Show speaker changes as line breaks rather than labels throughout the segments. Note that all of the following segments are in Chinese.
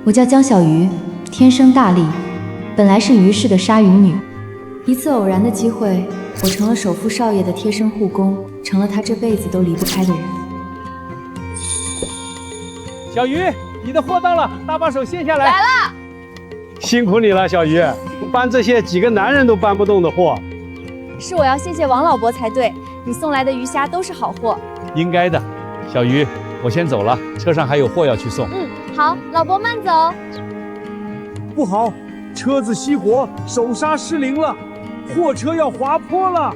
我叫江小鱼，天生大力，本来是于氏的鲨鱼女。一次偶然的机会，我成了首富少爷的贴身护工，成了他这辈子都离不开的人。
小鱼，你的货到了，搭把手卸下来。
来了，
辛苦你了，小鱼，搬这些几个男人都搬不动的货。
是我要谢谢王老伯才对，你送来的鱼虾都是好货。
应该的，小鱼，我先走了，车上还有货要去送。
好，老伯慢走。
不好，车子熄火，手刹失灵了，货车要滑坡了，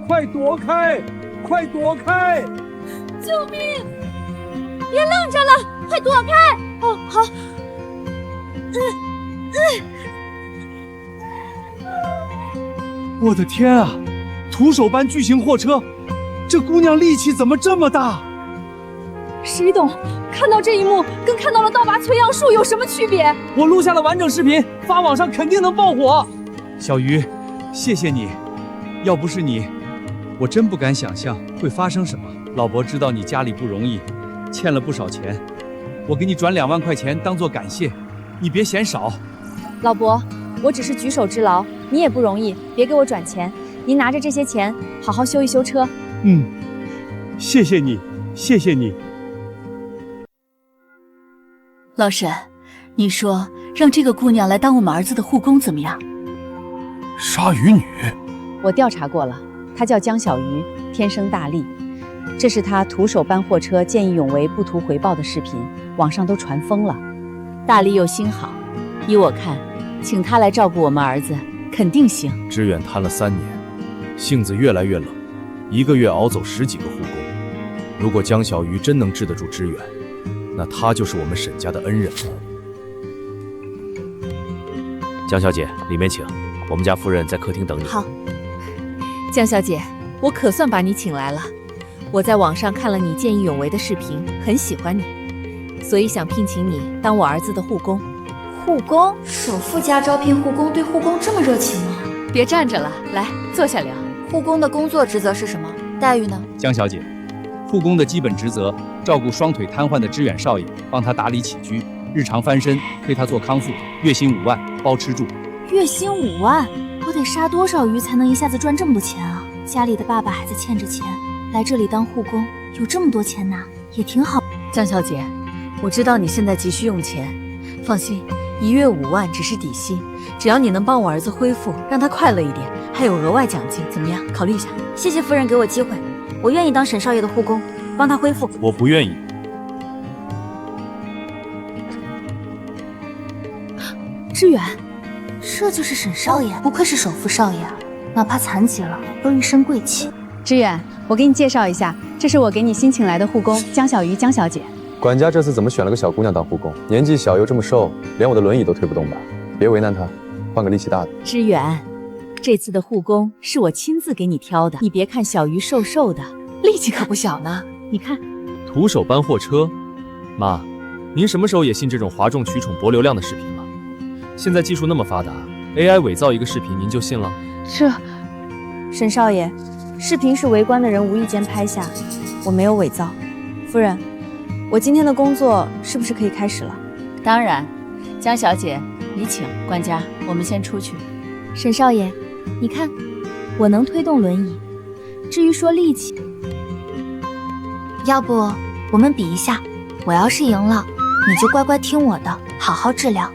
快躲开，快躲开！
救命！别愣着了，快躲开！哦，好。
我的天啊，徒手搬巨型货车，这姑娘力气怎么这么大？
谁懂？看到这一幕，跟看到了倒拔催阳术有什么区别？
我录下了完整视频，发网上肯定能爆火。小鱼，谢谢你，要不是你，我真不敢想象会发生什么。老伯知道你家里不容易，欠了不少钱，我给你转2万块钱当做感谢，你别嫌少。
老伯，我只是举手之劳，你也不容易，别给我转钱。您拿着这些钱，好好修一修车。
谢谢你，谢谢你。
老沈，你说让这个姑娘来当我们儿子的护工怎么样？
鲨鱼女，
我调查过了，她叫江小鱼，天生大力。这是她徒手搬货车、见义勇为、不图回报的视频，网上都传疯了。大力又心好，依我看，请她来照顾我们儿子，肯定行。
知远贪了3年，性子越来越冷，1个月熬走10几个护工。如果江小鱼真能治得住知远，那他就是我们沈家的恩人。江小姐，里面请，我们家夫人在客厅等你。
好，江小姐，我可算把你请来了。我在网上看了你见义勇为的视频，很喜欢你，所以想聘请你当我儿子的护工。
护工？首富家招聘护工，对护工这么热情吗？
别站着了，来坐下聊。
护工的工作职责是什么？待遇呢？
江小姐，护工的基本职责，照顾双腿瘫痪的知远少爷，帮他打理起居，日常翻身，推他做康复，月薪5万，包吃住。
月薪5万，我得杀多少鱼才能一下子赚这么多钱啊？家里的爸爸还在欠着钱，来这里当护工，有这么多钱拿，也挺好。
江小姐，我知道你现在急需用钱，放心，1月5万只是底薪，只要你能帮我儿子恢复，让他快乐一点，还有额外奖金，怎么样？考虑一下。
谢谢夫人给我机会，我愿意当沈少爷的护工，帮他恢复。
我不愿意。
知远，这就是沈少爷，不愧是首富少爷啊，哪怕残疾了，都一身贵气。
知远，我给你介绍一下，这是我给你新请来的护工江小鱼，江小姐。
管家这次怎么选了个小姑娘当护工？年纪小又这么瘦，连我的轮椅都推不动吧？别为难她，换个力气大的。
知远，这次的护工是我亲自给你挑的，你别看小鱼瘦瘦的，力气可不小呢。你看，
徒手搬货车，妈，您什么时候也信这种哗众取宠、博流量的视频了？现在技术那么发达 ，AI 伪造一个视频您就信了？
沈少爷，视频是围观的人无意间拍下，我没有伪造。夫人，我今天的工作是不是可以开始了？
当然，江小姐，你请。管家，我们先出去。
沈少爷，你看，我能推动轮椅，至于说力气，要不我们比一下，我要是赢了，你就乖乖听我的，好好治疗；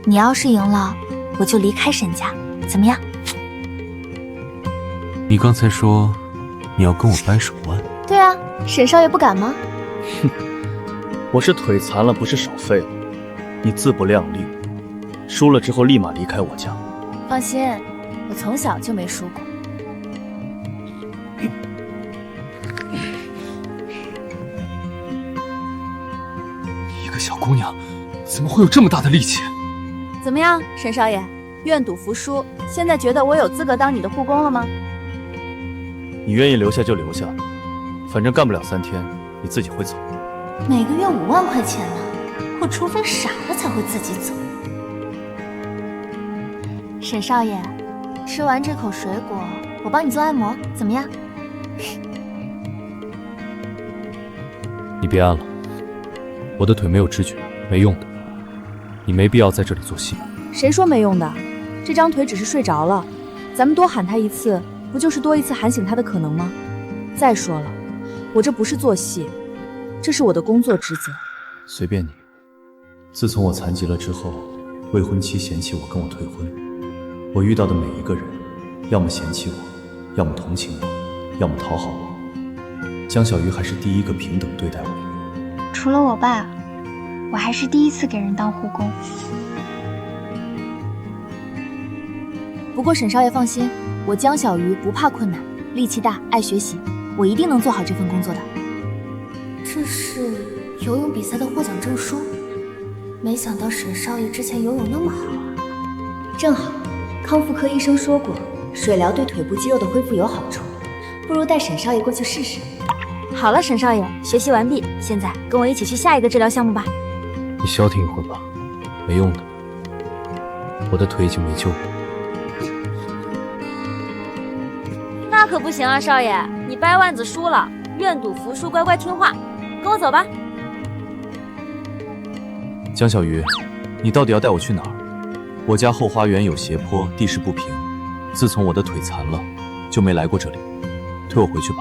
你要是赢了，我就离开沈家，怎么样？
你刚才说你要跟我掰手腕？
对啊，沈少爷不敢吗？
我是腿残了，不是手废了。你自不量力，输了之后立马离开我家。
放心，我从小就没输过。
一个小姑娘，怎么会有这么大的力气？
怎么样，沈少爷？愿赌服输，现在觉得我有资格当你的护工了吗？
你愿意留下就留下，反正干不了3天，你自己会走。
每个月5万块钱呢，我除非傻了才会自己走。沈少爷，吃完这口水果，我帮你做按摩，怎么样？
你别按了，我的腿没有知觉，没用的。你没必要在这里做戏。
谁说没用的？这张腿只是睡着了，咱们多喊他一次，不就是多一次喊醒他的可能吗？再说了，我这不是做戏，这是我的工作职责。
随便你。自从我残疾了之后，未婚妻嫌弃我，跟我退婚。我遇到的每一个人，要么嫌弃我，要么同情我，要么讨好我。江小鱼还是第一个平等对待我的人。
除了我爸，我还是第一次给人当护工。
不过沈少爷放心，我江小鱼不怕困难，力气大，爱学习，我一定能做好这份工作的。这是游泳比赛的获奖证书，没想到沈少爷之前游泳那么好啊。正好，康复科医生说过，水疗对腿部肌肉的恢复有好处，不如带沈少爷过去试试。好了，沈少爷，学习完毕，现在跟我一起去下一个治疗项目吧。
你消停一会儿吧，没用的，我的腿已经没救了。
那可不行啊，少爷，你掰腕子输了，愿赌服输，乖乖听话，跟我走吧。
江小鱼，你到底要带我去哪儿？我家后花园有斜坡，地势不平，自从我的腿残了，就没来过这里。推我回去吧。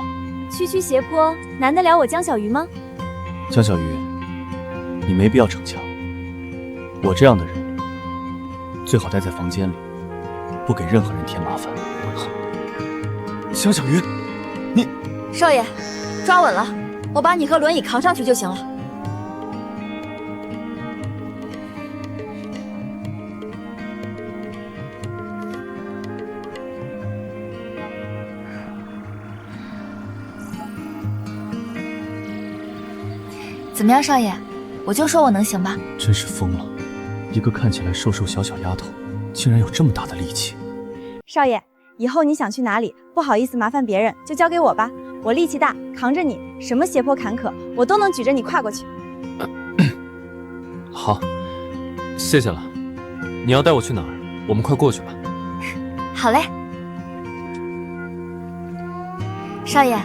区区斜坡，难得了我江小鱼吗？
江小鱼，你没必要逞强。我这样的人，最好待在房间里，不给任何人添麻烦。
江小鱼，你……
少爷，抓稳了，我把你和轮椅扛上去就行了。怎么样，少爷？我就说我能行吧。
真是疯了，一个看起来瘦瘦小小丫头，竟然有这么大的力气。
少爷，以后你想去哪里，不好意思麻烦别人，就交给我吧。我力气大，扛着你，什么斜坡坎坷，我都能举着你跨过去。
好，谢谢了。你要带我去哪儿？我们快过去吧。
好嘞，少爷，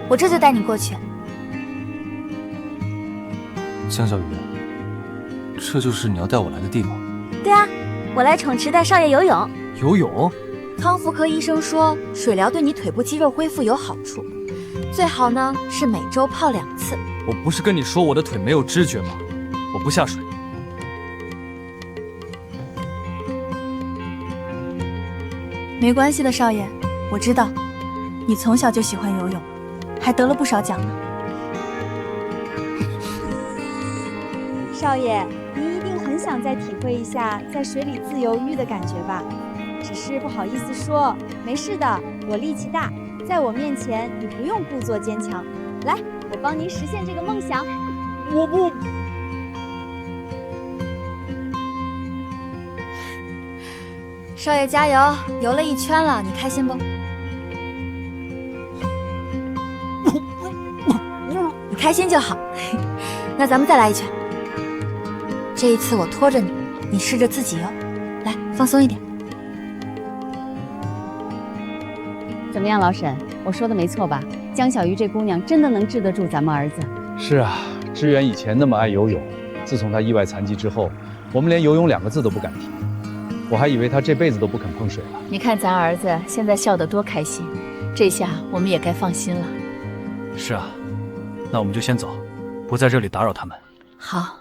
我这就带你过去。
江小鱼，这就是你要带我来的地方？
对啊，我来宠池带少爷游泳。
游泳？
康复科医生说，水疗对你腿部肌肉恢复有好处，最好呢是每周泡2次。
我不是跟你说我的腿没有知觉吗？我不下水。
没关系的，少爷，我知道，你从小就喜欢游泳，还得了不少奖呢。
少爷，您一定很想再体会一下在水里自由浴的感觉吧？只是不好意思说，没事的，我力气大，在我面前你不用故作坚强。来，我帮您实现这个梦想。
我不。
少爷加油，游了1圈了，你开心不？你开心就好。那咱们再来1圈。这一次我拖着你，你试着自己游。来，放松一点。
怎么样，老沈？我说的没错吧？江小鱼这姑娘真的能治得住咱们儿子。
是啊，志远以前那么爱游泳，自从他意外残疾之后，我们连游泳2个字都不敢提。我还以为他这辈子都不肯碰水了。
你看咱儿子现在笑得多开心，这下我们也该放心了。
是啊，那我们就先走，不在这里打扰他们。
好。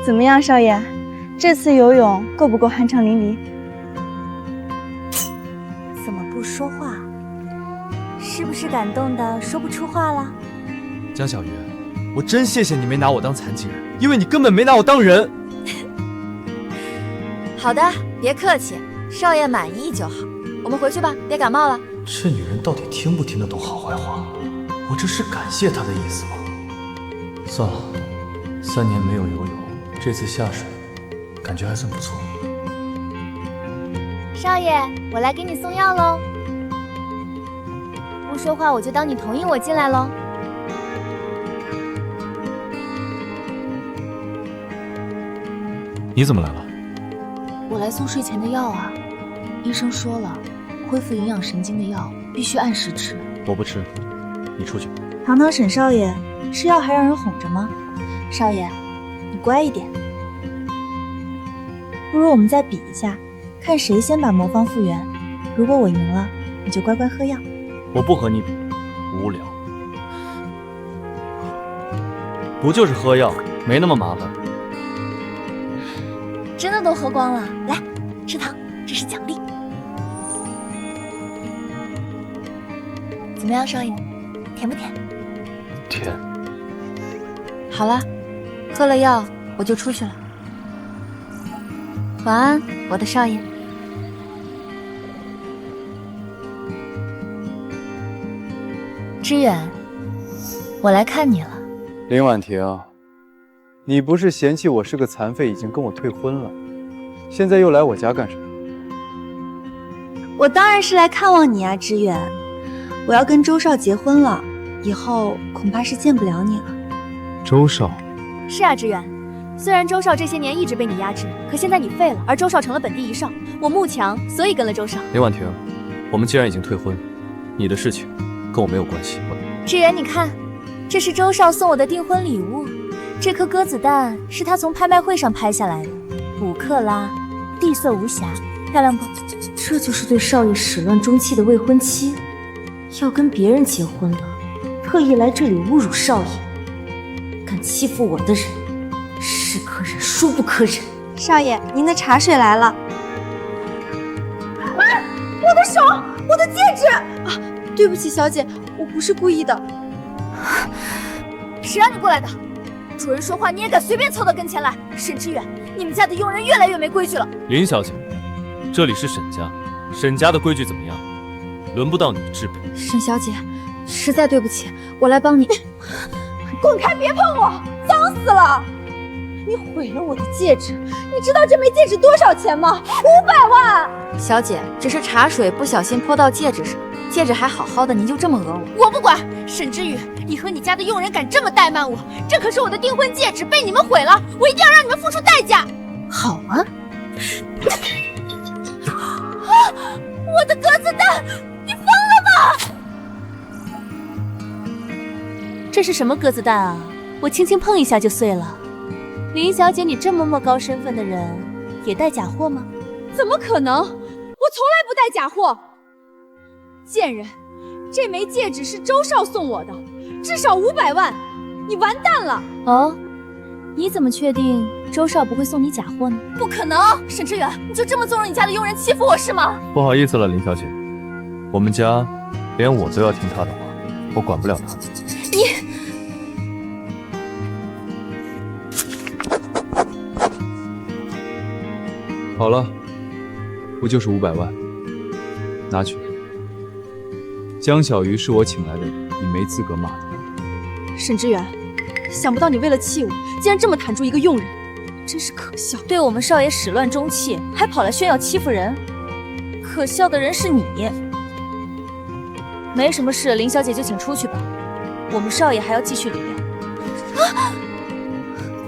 怎么样，少爷？这次游泳够不够酣畅淋漓？
怎么不说话？是不是感动的说不出话了？
江小鱼，我真谢谢你没拿我当残疾人，因为你根本没拿我当人。
好的，别客气，少爷满意就好。我们回去吧，别感冒了。
这女人到底听不听得懂好坏话？我这是感谢她的意思吗？算了，3年没有游泳，这次下水感觉还算不错。
少爷，我来给你送药喽。不说话我就当你同意我进来喽。
你怎么来了？
我来送睡前的药啊，医生说了，
恢复营养神经的药必须按时吃。
我不吃，你出去。
堂堂沈少爷，吃药还让人哄着吗？少爷，你乖一点。不如我们再比一下，看谁先把魔方复原。如果我赢了，你就乖乖喝药。
我不和你比，无聊。不就是喝药，没那么麻烦。
真的都喝光了，来吃糖，这是奖励。怎么样，少爷？甜不甜？
甜。
好了，喝了药我就出去了。晚安，我的少爷。知远，我来看你了。
林婉婷，你不是嫌弃我是个残废，已经跟我退婚了，现在又来我家干什么？
我当然是来看望你啊，知远。我要跟周少结婚了，以后恐怕是见不了你了。
周少？
是啊，知远。虽然周少这些年一直被你压制，可现在你废了，而周少成了本地一少。我慕强，所以跟了周少。
林婉婷，我们既然已经退婚，你的事情跟我没有关系。
知远，你看，这是周少送我的订婚礼物。这颗鸽子蛋是他从拍卖会上拍下来的，5克拉，地色无瑕，漂亮不？这就是对少爷始乱终弃的未婚妻，要跟别人结婚了，特意来这里侮辱少爷。敢欺负我的人，是可忍，孰不可忍！少爷，您的茶水来了。啊！我的手，我的戒指！啊，对不起，小姐，我不是故意的。
谁让你过来的？主人说话你也敢随便凑到跟前来？沈知远，你们家的佣人越来越没规矩了。
林小姐，这里是沈家，沈家的规矩怎么样？轮不到你治本。
沈小姐，实在对不起，我来帮你。
滚开，别碰我，脏死了！你毁了我的戒指，你知道这枚戒指多少钱吗？500万！
小姐，只是茶水不小心泼到戒指上，戒指还好好的，您就这么讹我？
我不管，沈知宇，你和你家的佣人敢这么怠慢我，这可是我的订婚戒指，被你们毁了，我一定要让你们付出代价！
好啊！
我的鸽子蛋，你疯了吧？这是什么鸽子蛋啊？我轻轻碰一下就碎了。林小姐，你这么高身份的人，也带假货吗？怎么可能？我从来不带假货。贱人，这枚戒指是周少送我的，至少500万，你完蛋了！
哦，你怎么确定周少不会送你假货呢？
不可能！沈志远，你就这么纵容你家的佣人欺负我是吗？
不好意思了，林小姐，我们家连我都要听他的话，我管不了他。
你。
好了，不就是500万，拿去。江小鱼是我请来的人，你没资格骂他。
沈志远，想不到你为了气我，竟然这么袒住一个佣人，真是可笑。对我们少爷始乱终弃，还跑来炫耀欺负人，可笑的人是你。没什么事，林小姐就请出去吧，我们少爷还要继续领养。啊！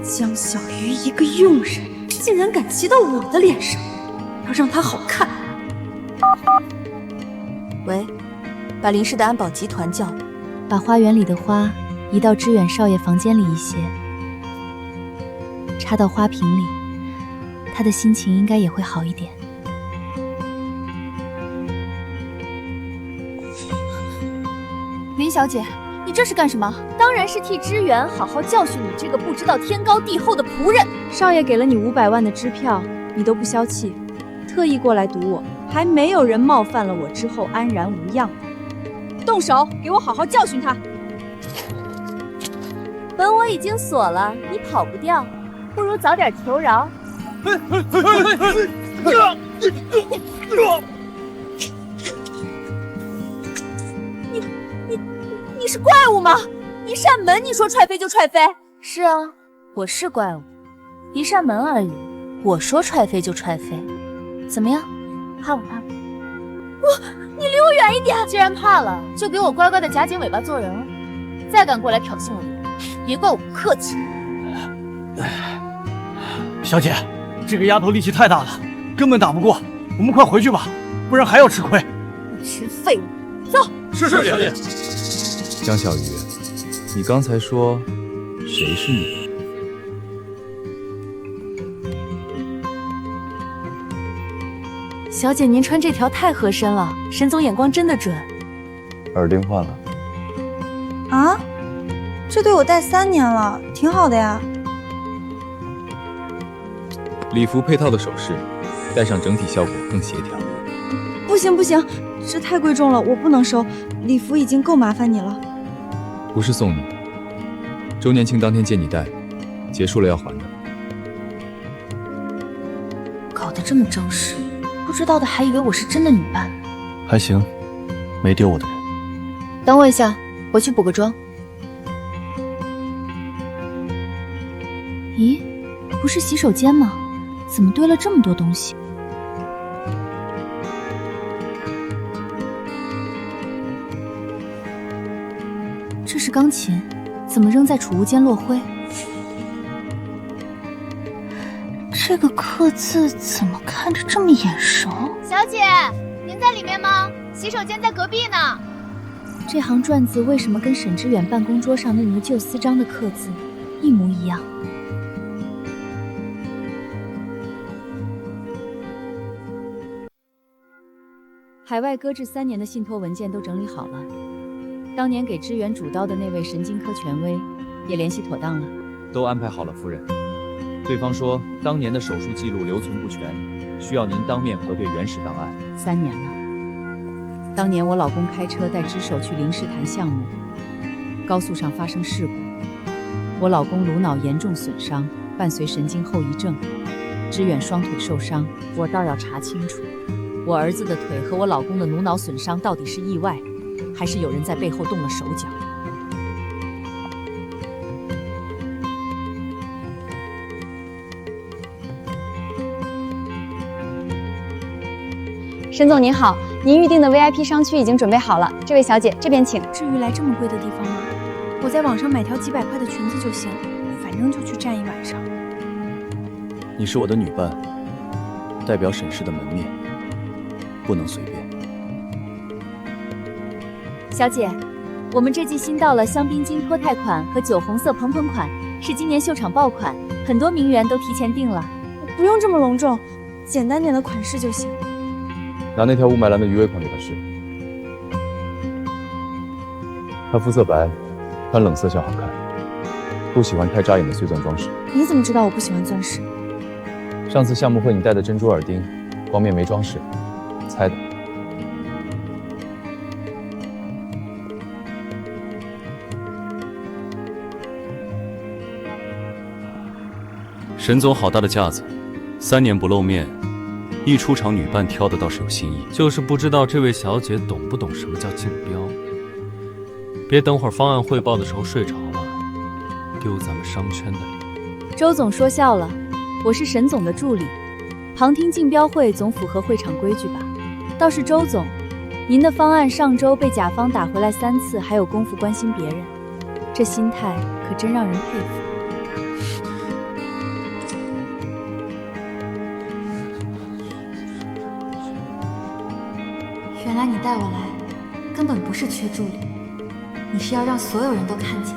江小鱼一个佣人，竟然敢骑到我的脸上，要让他好看。
喂，把林氏的安保集团叫来，把花园里的花移到知远少爷房间里一些，插到花瓶里，他的心情应该也会好一点。
林小姐，你这是干什么？当然是替知远好好教训你这个不知道天高地厚的仆人。
少爷给了你500万的支票，你都不消气，特意过来堵我，还没有人冒犯了我之后安然无恙的。动手，给我好好教训他！
本我已经锁了，你跑不掉，不如早点求饶。你是怪物吗？一扇门你说踹飞就踹飞？是啊，我是怪物，一扇门而已，我说踹飞就踹飞。怎么样，怕不怕？你离我远一点！既然怕了，就给我乖乖的夹紧尾巴做人了。再敢过来挑衅我的人，别怪我不客气。
小姐，这个丫头力气太大了，根本打不过，我们快回去吧，不然还要吃亏。
群废物，走。
是小姐。
江小鱼，你刚才说谁是你？
小姐，您穿这条太合身了，沈总眼光真的准。
耳钉换了。
啊？这对我戴3年了，挺好的呀。
礼服配套的首饰，戴上整体效果更协调。
不行不行，这太贵重了，我不能收。礼服已经够麻烦你了。
不是送你，周年庆当天借你戴，结束了要还的。
搞得这么正式，不知道的还以为我是真的女伴。
还行，没丢我的人。
等我一下，我去补个妆。咦，不是洗手间吗？怎么堆了这么多东西？这是钢琴，怎么扔在储物间落灰？这个刻字怎么看着这么眼熟？
小姐，您在里面吗？洗手间在隔壁呢。
这行篆字为什么跟沈知远办公桌上那摞旧丝章的刻字一模一样？
海外搁置3年的信托文件都整理好了，当年给支援主刀的那位神经科权威也联系妥当了，
都安排好了，夫人。对方说当年的手术记录留存不全，需要您当面核对原始档案。
3年了，当年我老公开车带支手去灵石潭项目，高速上发生事故，我老公颅脑严重损伤，伴随神经后遗症，支远双腿受伤。我倒要查清楚，我儿子的腿和我老公的颅脑损伤到底是意外，还是有人在背后动了手脚。
沈总您好，您预定的 VIP 商区已经准备好了，这位小姐这边请。
至于来这么贵的地方吗？我在网上买条几百块的裙子就行，反正就去站一晚上。
你是我的女伴，代表沈氏的门面，不能随便。
小姐，我们这季新到了香槟金托泰款和酒红色蓬蓬款，是今年秀场爆款，很多名媛都提前订了。
不用这么隆重，简单点的款式就行。
拿那条雾霾蓝的鱼尾款给他试。他肤色白，穿冷色系好看，不喜欢太扎眼的碎钻装饰。
你怎么知道我不喜欢钻石？
上次项目会你戴的珍珠耳钉，光面没装饰，猜的。
沈总好大的架子，3年不露面，一出场女伴挑的倒是有新意。就是不知道这位小姐懂不懂什么叫竞标，别等会儿方案汇报的时候睡着了，丢咱们商圈的脸。
周总说笑了，我是沈总的助理，旁听竞标会总符合会场规矩吧？倒是周总，您的方案上周被甲方打回来3次，还有功夫关心别人，这心态可真让人佩服。
原来你带我来，根本不是缺助理，你是要让所有人都看见，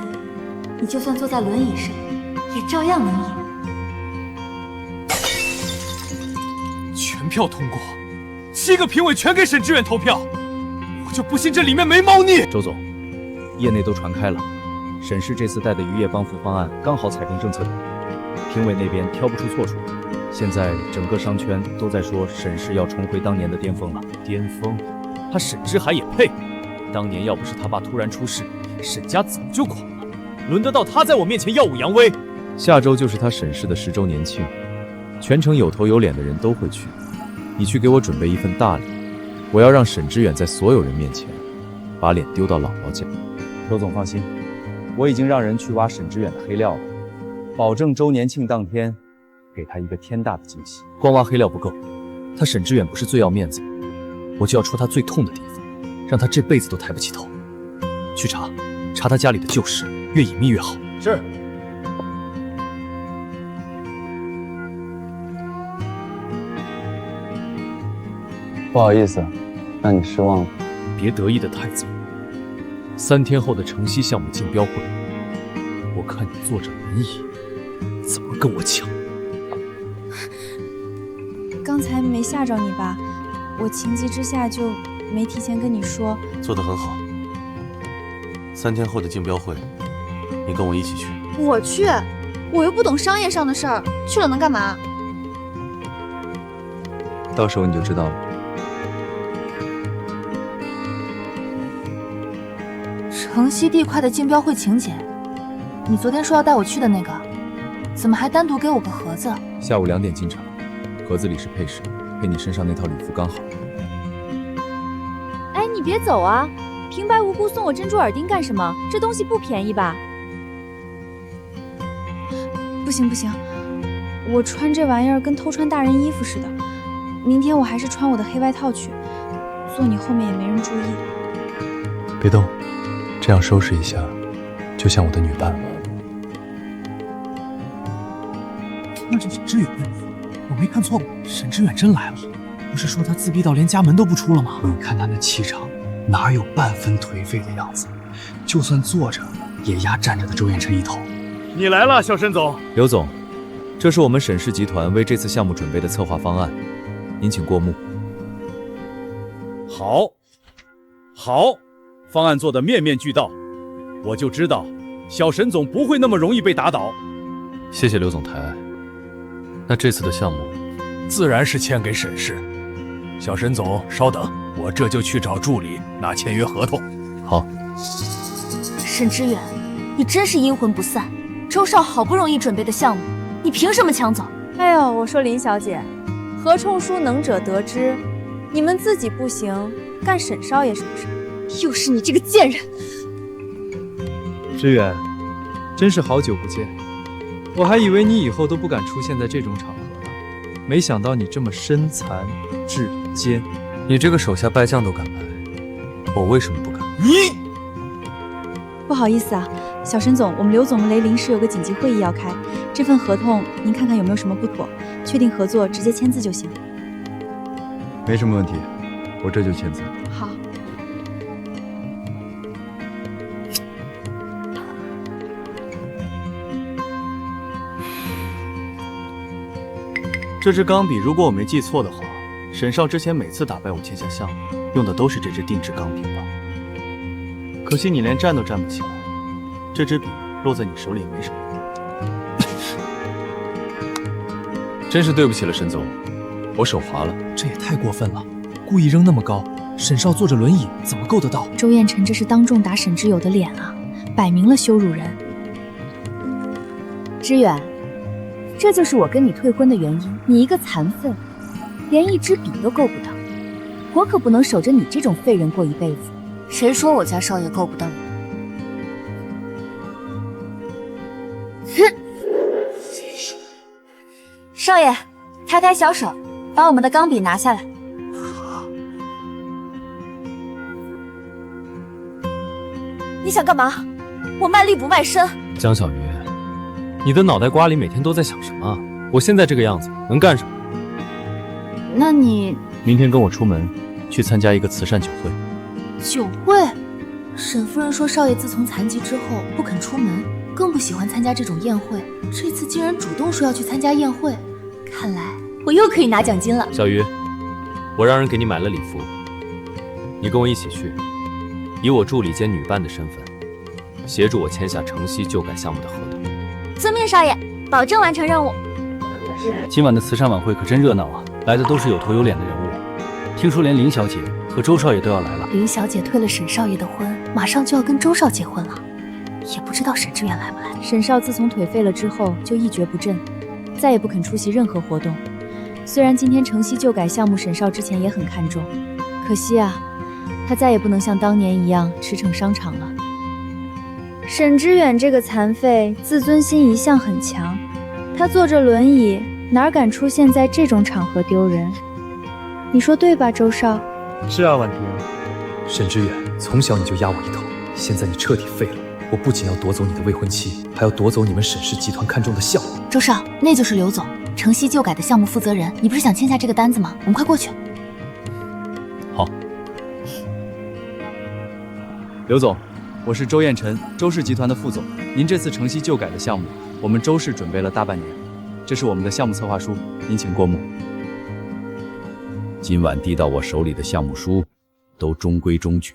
你就算坐在轮椅上，也照样能赢。
全票通过，7个评委全给沈志远投票，我就不信这里面没猫腻。
周总，业内都传开了，沈氏这次带的渔业帮扶方案刚好踩中政策点，评委那边挑不出错处。现在整个商圈都在说沈氏要重回当年的巅峰了。
巅峰？他沈之海也配？当年要不是他爸突然出事，沈家早就垮了，轮得到他在我面前耀武扬威？
下周就是他沈氏的10周年庆，全城有头有脸的人都会去。你去给我准备一份大礼，我要让沈之远在所有人面前把脸丢到姥姥家。
周总放心，我已经让人去挖沈之远的黑料了，保证周年庆当天给他一个天大的惊喜。
光挖黑料不够，他沈之远不是最要面子，我就要戳他最痛的地方，让他这辈子都抬不起头。去查他家里的旧事，越隐秘越好。
是。
不好意思，让你失望了。
别得意的太早。3天后的城西项目竞标会，我看你坐着轮椅，怎么跟我抢？
刚才没吓着你吧？我情急之下就没提前跟你说。
做得很好。3天后的竞标会，你跟我一起去。
我去，我又不懂商业上的事儿，去了能干嘛？
到时候你就知道了。
城西地块的竞标会请柬，你昨天说要带我去的那个，怎么还单独给我个盒子？
下午2点进场，盒子里是配饰，配你身上那套礼服刚好。
哎，你别走啊！平白无故送我珍珠耳钉干什么？这东西不便宜吧？
不行不行，我穿这玩意儿跟偷穿大人衣服似的。明天我还是穿我的黑外套去，坐你后面也没人注意。
别动，这样收拾一下，就像我的女伴了。
那是沈之远，我没看错吧？沈之远真来了，不是说他自闭到连家门都不出了吗？你看他那气场，哪有半分颓废的样子？就算坐着，也压站着的周彦辰一头。
你来了，小沈总。刘总，这是我们沈氏集团为这次项目准备的策划方案，您请过目。
好，好，方案做得面面俱到，我就知道小沈总不会那么容易被打倒。
谢谢刘总抬爱。那这次的项目，
自然是签给沈氏。小沈总，稍等，我这就去找助理拿签约合同。
好。
沈之远，你真是阴魂不散。周少好不容易准备的项目，你凭什么抢走？
哎呦，我说林小姐，何冲书能者得之，你们自己不行，干沈少爷什么事？
又是你这个贱人！
之远，真是好久不见，我还以为你以后都不敢出现在这种场合了，没想到你这么身残志坚。
你这个手下败将都敢来，我为什么不敢？
你
不好意思啊，小沈总，我们刘总和雷临时有个紧急会议要开，这份合同您看看有没有什么不妥，确定合作直接签字就行。
没什么问题，我这就签字。
好。
这支钢笔，如果我没记错的话，沈少之前每次打败我签下项目，用的都是这支定制钢笔吧？可惜你连站都站不起来，这支笔落在你手里也没什么用。
真是对不起了，沈总，我手滑了。
这也太过分了，故意扔那么高，沈少坐着轮椅怎么够得到？
周彦辰这是当众打沈之友的脸啊，摆明了羞辱人。
之远，这就是我跟你退婚的原因。你一个残废，连一支笔都够不到，我可不能守着你这种废人过一辈子。
谁说我家少爷够不到你？哼！少爷，抬抬小手，把我们的钢笔拿下来。你想干嘛？我卖力不卖身。
江小鱼，你的脑袋瓜里每天都在想什么？我现在这个样子能干什么？
那你
明天跟我出门，去参加一个慈善酒会。
酒会？沈夫人说少爷自从残疾之后不肯出门，更不喜欢参加这种宴会。这次竟然主动说要去参加宴会，看来我又可以拿奖金了。
小鱼，我让人给你买了礼服，你跟我一起去，以我助理兼女伴的身份，协助我签下城西旧改项目的合同。
遵命，少爷，保证完成任务。
今晚的慈善晚会可真热闹啊，来的都是有头有脸的人物，听说连林小姐和周少爷都要来了。
林小姐退了沈少爷的婚，马上就要跟周少结婚了，也不知道沈志远来不来。
沈少自从颓废了之后就一蹶不振，再也不肯出席任何活动。虽然今天城西旧改项目沈少之前也很看重，可惜啊，他再也不能像当年一样驰骋商场了。
沈之远这个残废，自尊心一向很强，他坐着轮椅，哪敢出现在这种场合丢人？你说对吧，周少？
是啊，婉婷。
沈之远，从小你就压我一头，现在你彻底废了。我不仅要夺走你的未婚妻，还要夺走你们沈氏集团看中的项目。
周少，那就是刘总，城西旧改的项目负责人。你不是想签下这个单子吗？我们快过去。
好。
刘总，我是周彦辰，周氏集团的副总。您这次承袭旧改的项目，我们周氏准备了大半年，这是我们的项目策划书，您请过目。
今晚递到我手里的项目书，都中规中矩。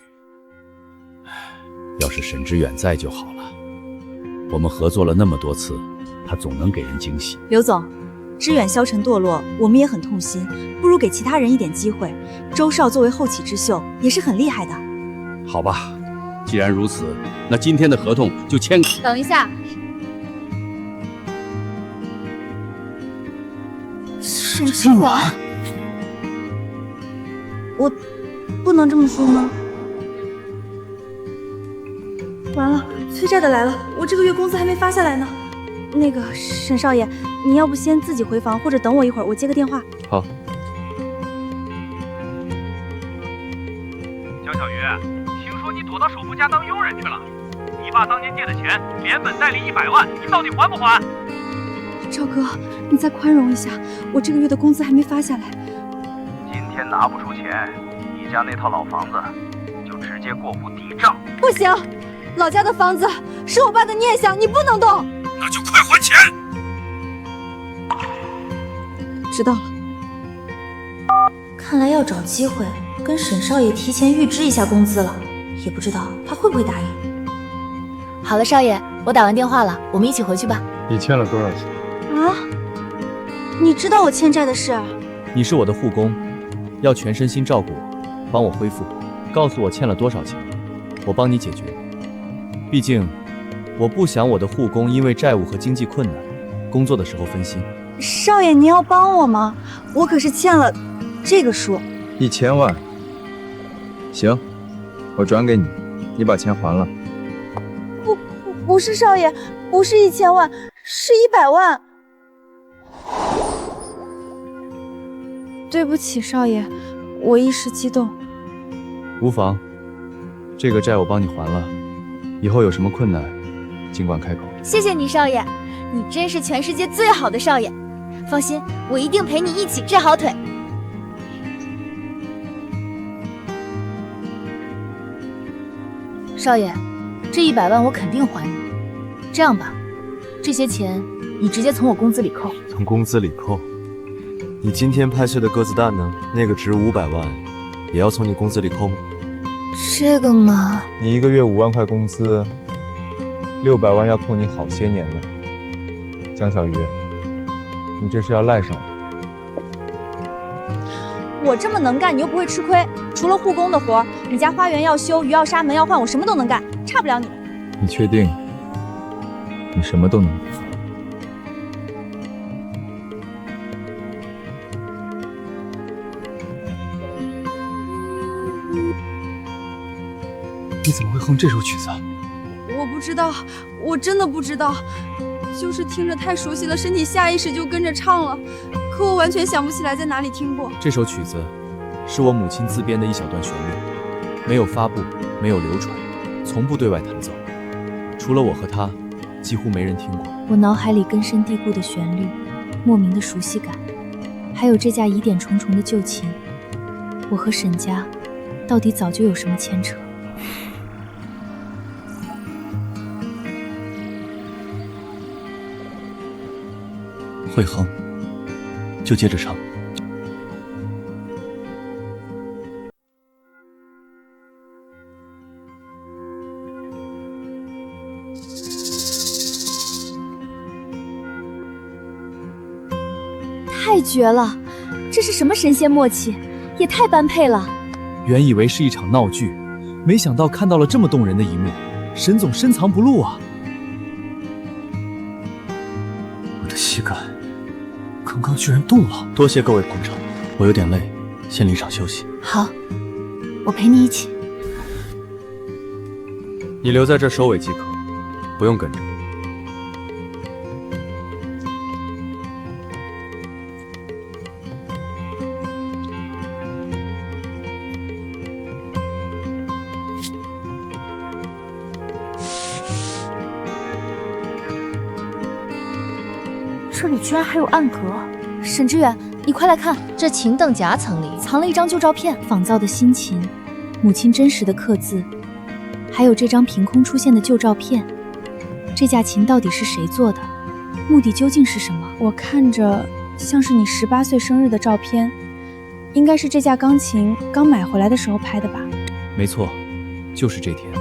要是沈之远在就好了。我们合作了那么多次，他总能给人惊喜。
刘总，知远消沉堕落，我们也很痛心，不如给其他人一点机会。周少作为后起之秀，也是很厉害的。
好吧，既然如此，那今天的合同就签。
等一下，
沈之远，我不能这么说吗？完了，催债的来了，我这个月工资还没发下来呢。那个沈少爷，你要不先自己回房，或者等我一会儿，我接个电话。
好。
江小鱼，听说你躲到首富家当佣人去了？你爸当年借的钱，连本带利100万，你到底还不还？
赵哥，你再宽容一下，我这个月的工资还没发下来。
今天拿不出钱，你家那套老房子就直接过户抵账。
不行，老家的房子是我爸的念想，你不能动。
那就快还钱！
知道了。
看来要找机会跟沈少爷提前预支一下工资了，也不知道他会不会答应。
好了，少爷，我打完电话了，我们一起回去吧。
你欠了多少钱？
啊？你知道我欠债的事？
你是我的护工，要全身心照顾我，帮我恢复。告诉我欠了多少钱，我帮你解决。毕竟，我不想我的护工因为债务和经济困难，工作的时候分心。
少爷，您要帮我吗？我可是欠了这个数。
1000万。行，我转给你，你把钱还了。
不是少爷，不是1000万，是100万。对不起，少爷，我一时激动。
无妨，这个债我帮你还了，以后有什么困难，尽管开口。
谢谢你，少爷，你真是全世界最好的少爷。放心，我一定陪你一起治好腿。
少爷，这100万我肯定还你。这样吧，这些钱你直接从我工资里扣。
从工资里扣？你今天拍摄的鸽子蛋呢？那个值500万，也要从你工资里扣吗？
这个嘛，
你1个月5万块工资，600万要扣你好些年呢。江小鱼，你这是要赖上我？
我这么能干，你又不会吃亏。除了护工的活，你家花园要修，鱼要杀，门要换，我什么都能干，差不了你。
你确定？你什么都能干？
你怎么会哼这首曲子？
我不知道，我真的不知道，就是听着太熟悉了，身体下意识就跟着唱了，可我完全想不起来在哪里听过。
这首曲子是我母亲自编的一小段旋律，没有发布，没有流传，从不对外弹奏，除了我和她，几乎没人听过。
我脑海里根深蒂固的旋律，莫名的熟悉感，还有这架疑点重重的旧琴，我和沈家到底早就有什么牵扯？
会哼，就接着唱。
太绝了！这是什么神仙默契，也太般配了。
原以为是一场闹剧，没想到看到了这么动人的一幕。沈总深藏不露啊！
我的膝盖刚刚居然动了。
多谢各位捧场，我有点累，先离场休息。
好，我陪你一起。
你留在这收尾即可，不用跟着。
这里居然还有暗格！沈之远，你快来看，这琴凳夹层里藏了一张旧照片，
仿造的新琴，母亲真实的刻字，还有这张凭空出现的旧照片。这架琴到底是谁做的？目的究竟是什么？
我看着像是你18岁生日的照片，应该是这架钢琴刚买回来的时候拍的吧？
没错，就是这天，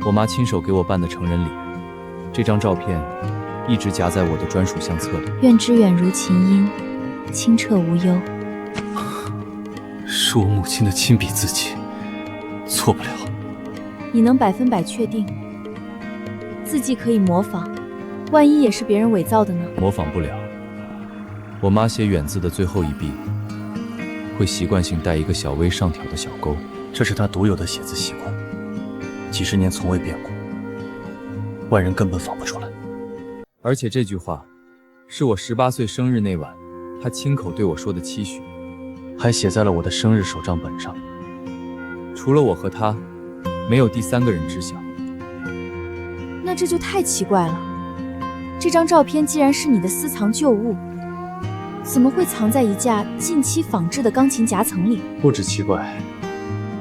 我妈亲手给我办的成人礼。这张照片一直夹在我的专属相册里。
愿之远如琴音，清澈无忧。
是我母亲的亲笔字迹，错不了。
你能100%确定？字迹可以模仿，万一也是别人伪造的呢？
模仿不了。我妈写远字的最后一笔，会习惯性带一个小微上挑的小勾，
这是她独有的写字习惯，几十年从未变过，外人根本仿不出来。
而且这句话，是我18岁生日那晚，她亲口对我说的期许，
还写在了我的生日手账本上。
除了我和她，没有第3个人知晓。
那这就太奇怪了。这张照片既然是你的私藏旧物，怎么会藏在一架近期仿制的钢琴夹层里？
不止奇怪，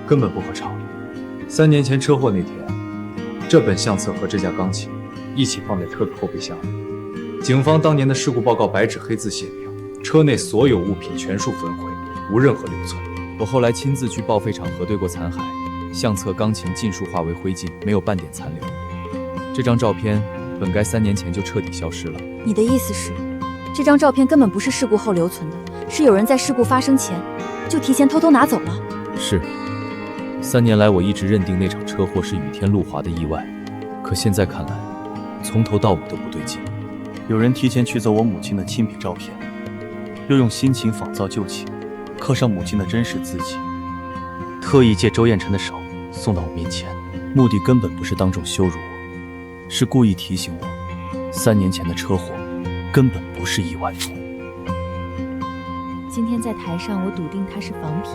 根本不合常理。3年前车祸那天，这本相册和这架钢琴一起放在车的后备箱里。警方当年的事故报告白纸黑字写明，车内所有物品全数焚毁，无任何留存。
我后来亲自去报废厂核对过残骸，相册、钢琴尽数化为灰烬，没有半点残留。这张照片本该3年前就彻底消失了。
你的意思是，这张照片根本不是事故后留存的，是有人在事故发生前就提前偷偷拿走了？
是。3年来，我一直认定那场车祸是雨天路滑的意外，可现在看来，从头到尾都不对劲。
有人提前取走我母亲的亲笔照片，又用新琴仿造旧琴，刻上母亲的真实字迹，特意借周彦辰的手送到我面前，目的根本不是当众羞辱我，是故意提醒我，3年前的车祸根本不是意外。
今天在台上，我笃定它是仿品，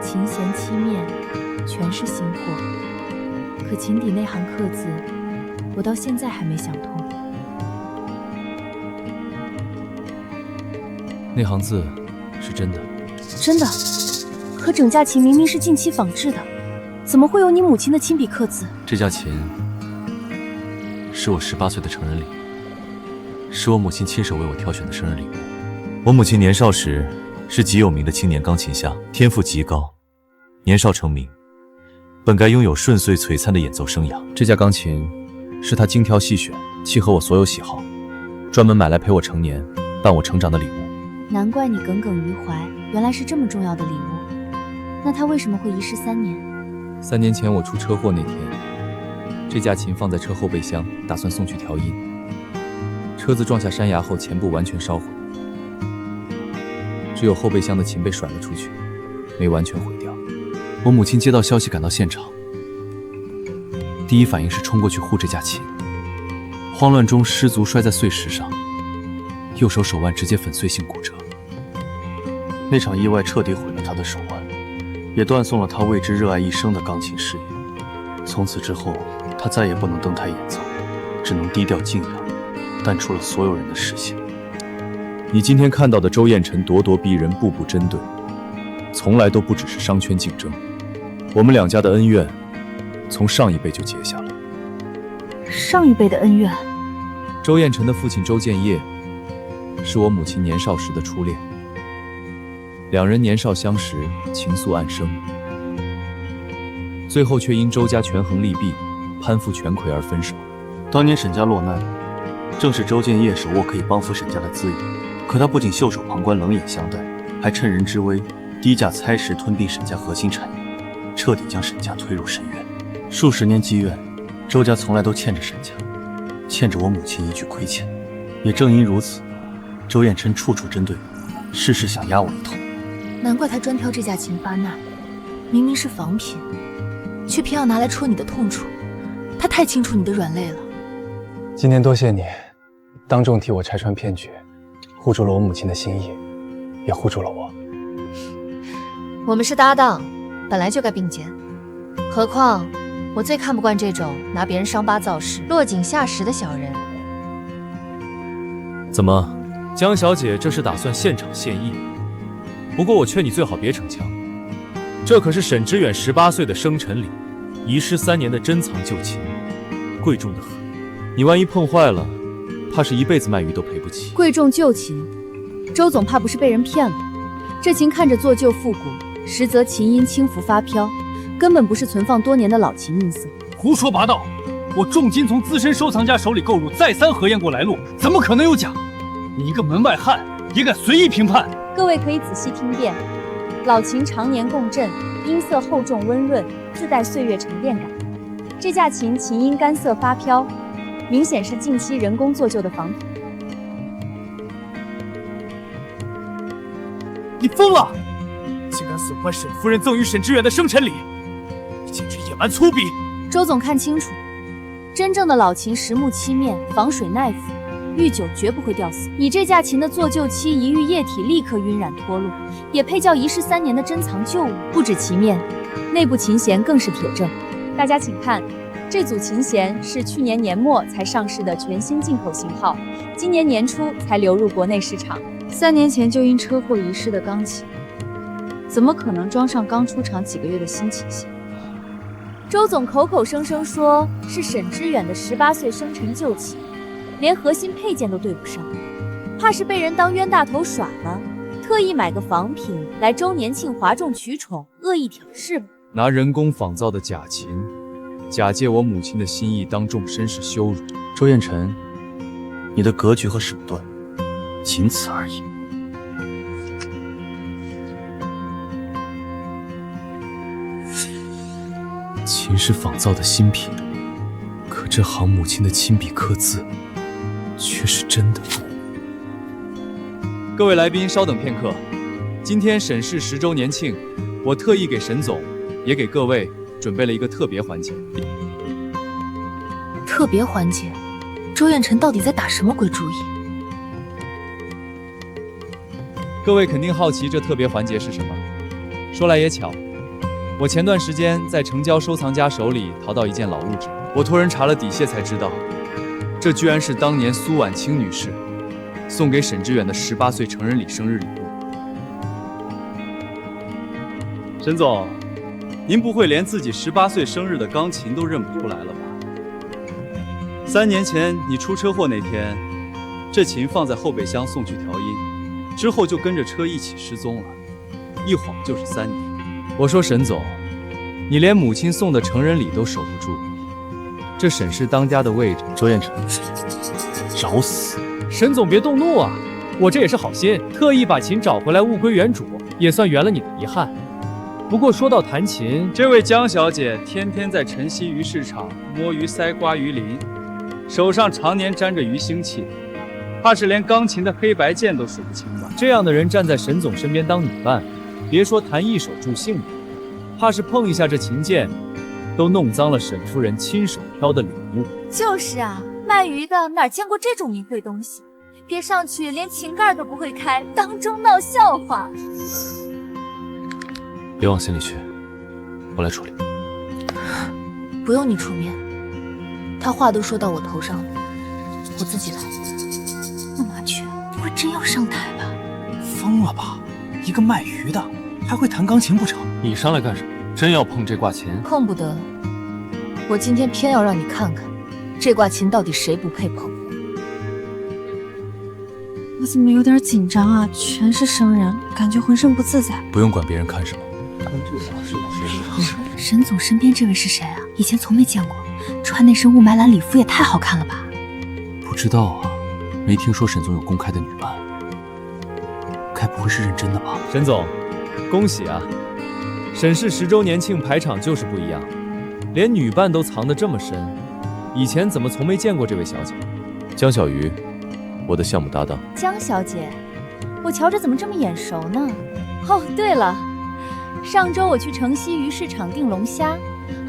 琴弦漆面全是新货。可琴底那行刻字，我到现在还没想通。
那行字是真的？
真的？可整架琴明明是近期仿制的，怎么会有你母亲的亲笔刻字？
这架琴是我18岁的成人礼，是我母亲亲手为我挑选的生日礼物。我母亲年少时是极有名的青年钢琴家，天赋极高，年少成名，本该拥有顺遂璀璨的演奏生涯。
这架钢琴是她精挑细选，契合我所有喜好，专门买来陪我成年，伴我成长的礼物。
难怪你耿耿于怀，原来是这么重要的礼物。那它为什么会遗失3年
？3年前我出车祸那天，这架琴放在车后备箱，打算送去调音。车子撞下山崖后，前部完全烧毁，只有后备箱的琴被甩了出去，没完全毁掉。
我母亲接到消息赶到现场，第一反应是冲过去护这架琴，慌乱中失足摔在碎石上，右手手腕直接粉碎性骨折。
那场意外彻底毁了他的手腕，也断送了他为之热爱一生的钢琴事业。从此之后，他再也不能登台演奏，只能低调静养，淡出了所有人的视线。
你今天看到的周彦辰咄咄逼人，步步针对，从来都不只是商圈竞争。我们2家的恩怨，从上一辈就结下了。
上一辈的恩怨？
周彦辰的父亲周建业，是我母亲年少时的初恋。2人年少相识，情愫暗生，最后却因周家权衡利弊，攀附权魁而分手。
当年沈家落难，正是周建业手握可以帮扶沈家的资源，可他不仅袖手旁观，冷眼相待，还趁人之危，低价猜石吞并沈家核心产业，彻底将沈家推入深渊。数十年积怨，周家从来都欠着沈家，欠着我母亲一句亏欠。也正因如此，周彦辰处处针对我，事事想压我一头。
难怪他专挑这架琴发难，明明是仿品，却偏要拿来戳你的痛处。他太清楚你的软肋了。
今天多谢你，当众替我拆穿骗局，护住了我母亲的心意，也护住了我。
我们是搭档，本来就该并肩。何况我最看不惯这种拿别人伤疤造势、落井下石的小人。
怎么，江小姐这是打算现场献艺？不过我劝你最好别逞强，这可是沈之远18岁的生辰礼，
遗失3年的珍藏旧琴，贵重的很。你万一碰坏了，怕是一辈子卖鱼都赔不起。
贵重旧琴，周总怕不是被人骗了？这琴看着做旧复古，实则琴音轻浮发飘，根本不是存放多年的老琴音色。
胡说八道！我重金从资深收藏家手里购入，再三核验过来路，怎么可能有假？你一个门外汉也敢随意评判？
各位可以仔细听辨，老琴常年共振，音色厚重温润，自带岁月沉淀感。这架琴琴音干涩发飘，明显是近期人工做旧的仿品。
你疯了！竟敢损坏沈夫人赠予沈知远的生辰礼，简直野蛮粗鄙！
周总看清楚，真正的老琴实木漆面，防水耐腐，遇久绝不会掉色。你这架琴的做旧漆一遇液体立刻晕染脱落，也配叫遗失3年的珍藏旧物？不止漆面，内部琴弦更是铁证。大家请看，这组琴弦是去年年末才上市的全新进口型号，今年年初才流入国内市场。3年前就因车祸遗失的钢琴，怎么可能装上刚出厂几个月的新琴弦？周总口口声声说是沈知远的18岁生辰旧琴，连核心配件都对不上，怕是被人当冤大头耍了，特意买个仿品来周年庆哗众取宠，恶意挑事吧？
拿人工仿造的假琴，假借我母亲的心意当众绅士羞辱。
周彦辰，你的格局和手段仅此而已。琴是仿造的新品，可这行母亲的亲笔刻字却是真的。
各位来宾稍等片刻，今天沈氏10周年庆，我特意给沈总也给各位准备了一个特别环节。
特别环节，周彦辰到底在打什么鬼主意？
各位肯定好奇这特别环节是什么？说来也巧，我前段时间在城郊收藏家手里淘到一件老物质，我托人查了底谢才知道，这居然是当年苏婉清女士送给沈知远的18岁成人礼生日礼物。沈总，您不会连自己18岁生日的钢琴都认不出来了吧？3年前你出车祸那天，这琴放在后备箱送去调音，之后就跟着车一起失踪了，一晃就是3年。我说沈总，你连母亲送的成人礼都守不住，这沈氏当家的位置，
周彦辰，找死！
沈总别动怒啊，我这也是好心，特意把琴找回来物归原主，也算圆了你的遗憾。不过说到弹琴，
这位江小姐天天在晨曦鱼市场摸鱼塞刮鱼鳞，手上常年沾着鱼腥气，怕是连钢琴的黑白键都数不清吧？
这样的人站在沈总身边当女伴，别说弹一手助兴了，怕是碰一下这琴键，都弄脏了沈夫人亲手挑的礼物。
就是啊，卖鱼的哪见过这种名贵东西？别上去连琴盖都不会开，当众闹笑话。
别往心里去，我来处理。
不用你出面，他话都说到我头上了，我自己来。那麻雀不会真要上台吧？
疯了吧？一个卖鱼的还会弹钢琴不成？
你上来干什么？真要碰这挂琴？
碰不得，我今天偏要让你看看，这挂琴到底谁不配碰。
我怎么有点紧张啊？全是生人，感觉浑身不自在。
不用管别人看什么。
沈总身边这位是谁啊？以前从没见过，穿那身雾霾蓝礼服也太好看了吧？
不知道啊，没听说沈总有公开的女伴，该不会是认真的吧？
沈总，恭喜啊！沈氏10周年庆排场就是不一样，连女伴都藏得这么深，以前怎么从没见过这位小姐？
江小鱼，我的项目搭档。
江小姐，我瞧着怎么这么眼熟呢？哦，对了，上周我去城西鱼市场订龙虾，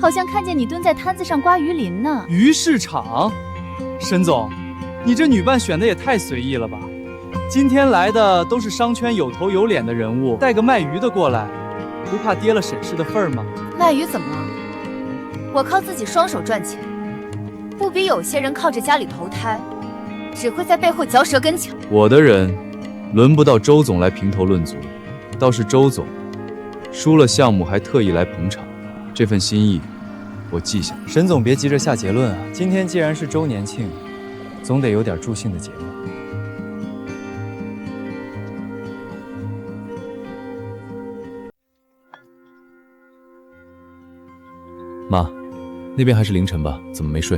好像看见你蹲在摊子上刮鱼鳞呢。
鱼市场，沈总，你这女伴选的也太随意了吧？今天来的都是商圈有头有脸的人物，带个卖鱼的过来，不怕跌了沈氏的份儿吗？
卖鱼怎么了？我靠自己双手赚钱，不比有些人靠着家里投胎，只会在背后嚼舌根强。
我的人轮不到周总来评头论足，倒是周总输了项目还特意来捧场，这份心意我
我记下。
沈总别急着下结论啊，今天既然是周年庆，总得有点助兴的节目。
妈，那边还是凌晨吧？怎么没睡？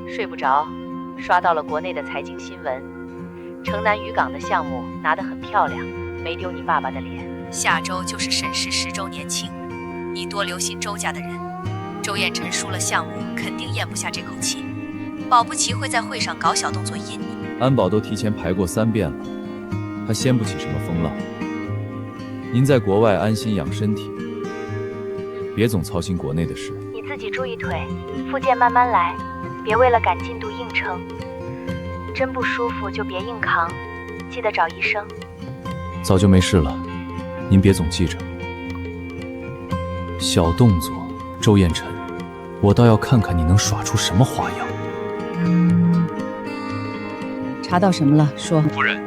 睡不着，刷到了国内的财经新闻，城南渔港的项目拿得很漂亮，没丢你爸爸的脸。下周就是沈氏10周年庆，你多留心周家的人。周彦辰输了项目，肯定咽不下这口气，保不齐会在会上搞小动作阴你。
安保都提前排过3遍了，他掀不起什么风浪。您在国外安心养身体，别总操心国内的事。
你自己注意腿，复健慢慢来，别为了赶进度硬撑。真不舒服就别硬扛，记得找医生。
早就没事了，您别总记着。小动作，周彦辰，我倒要看看你能耍出什么花样。
查到什么了？说。
夫人，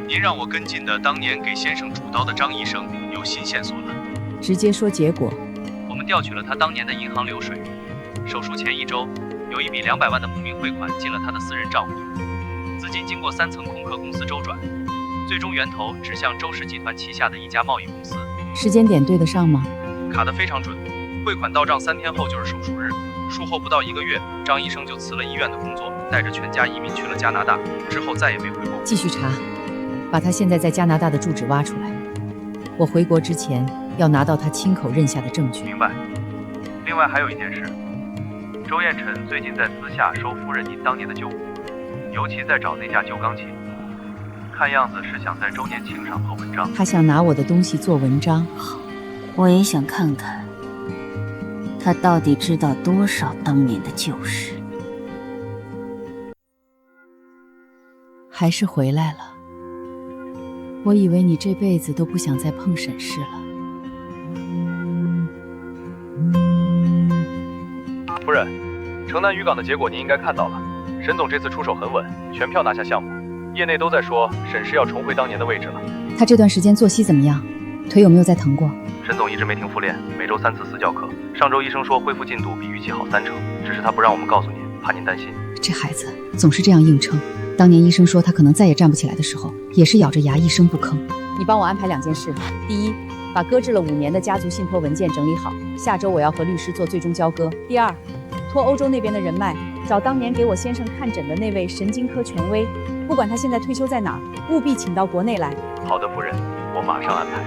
您让我跟进的当年给先生主刀的张医生有新线索了。
直接说结果。
我们调取了他当年的银行流水，手术前1周，有一笔200万的不明汇款进了他的私人账户，资金经过3层空壳公司周转，最终源头指向周氏集团旗下的一家贸易公司。
时间点对得上吗？
卡得非常准，汇款到账3天后就是手术日，术后不到1个月，张医生就辞了医院的工作，带着全家移民去了加拿大，之后再也没回国。
继续查，把他现在在加拿大的住址挖出来。我回国之前要拿到他亲口认下的证据。
明白。另外还有一件事，周彦辰最近在私下收夫人您当年的旧物，尤其在找那架旧钢琴，看样子是想在周年庆上做文章。
他想拿我的东西做文章。
我也想看看他到底知道多少当年的旧事。
还是回来了。我以为你这辈子都不想再碰沈氏了。
夫人，城南渔港的结果您应该看到了，沈总这次出手很稳，全票拿下项目，业内都在说沈氏要重回当年的位置了。
他这段时间作息怎么样？腿有没有再疼过？
沈总一直没停复练，每周3次私教课。上周医生说恢复进度比预期好3成，只是他不让我们告诉您，怕您担心。
这孩子总是这样硬撑。当年医生说他可能再也站不起来的时候，也是咬着牙一声不吭。你帮我安排2件事：第一，把搁置了5年的家族信托文件整理好，下周我要和律师做最终交割；第二，托欧洲那边的人脉，找当年给我先生看诊的那位神经科权威，不管他现在退休在哪儿，务必请到国内来。
好的，夫人，我马上安排。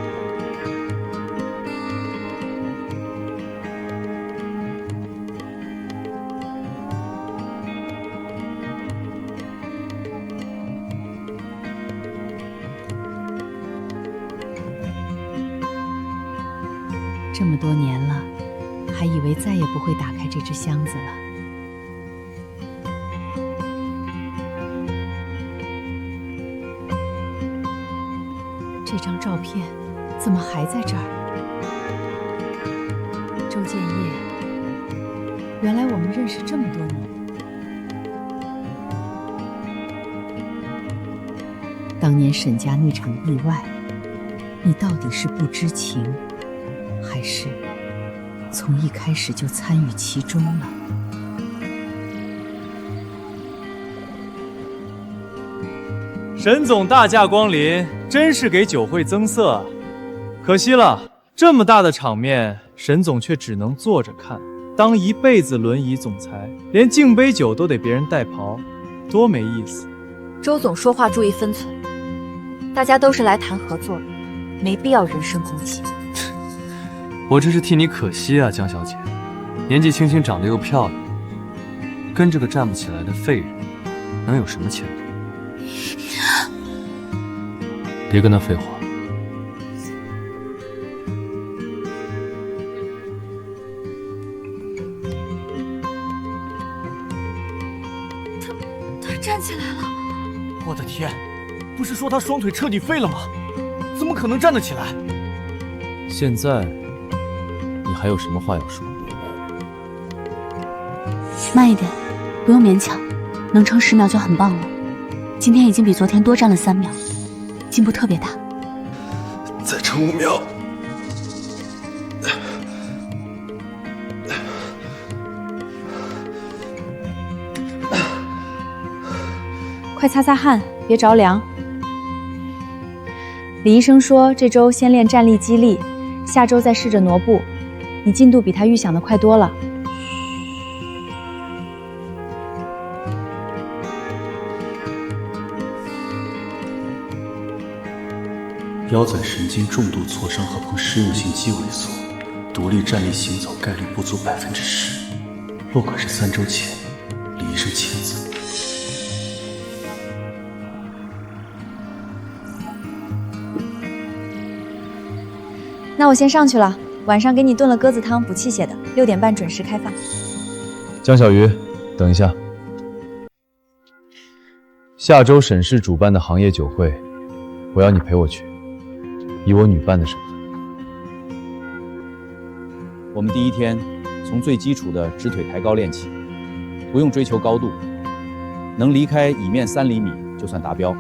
这么多年了，还以为再也不会打开这只箱子了。这张照片怎么还在这儿？周建业，原来我们认识这么多年。当年沈家那场意外，你到底是不知情，还是从一开始就参与其中了？
沈总大驾光临，真是给酒会增色。可惜了，这么大的场面，沈总却只能坐着看。当一辈子轮椅总裁，连敬杯酒都得别人代刨，多没意思。
周总说话注意分寸，大家都是来谈合作的，没必要人身攻击。
我这是替你可惜啊，江小姐，年纪轻轻长得又漂亮，跟这个站不起来的废人，能有什么前途？别跟他废话。
他站起来了！
我的天，不是说他双腿彻底废了吗？怎么可能站得起来？
现在你还有什么话要说？
慢一点，不用勉强，能撑10秒就很棒了。今天已经比昨天多站了3秒，进步特别大。
再撑5秒。
快擦擦汗，别着凉。李医生说这周先练站立肌力，下周再试着挪步。你进度比他预想的快多了。
腰转神经重度挫伤合并适用性肌萎缩，独立站立行走概率不足10%。落款是3周前李医生签字。
那我先上去了，晚上给你炖了鸽子汤补气血的，6点半准时开饭。
江小鱼，等一下，下周沈氏主办的行业酒会，我要你陪我去，以我女伴的身份。我们第一天从最基础的直腿抬高练起，不用追求高度，能离开椅面3厘米就算达标。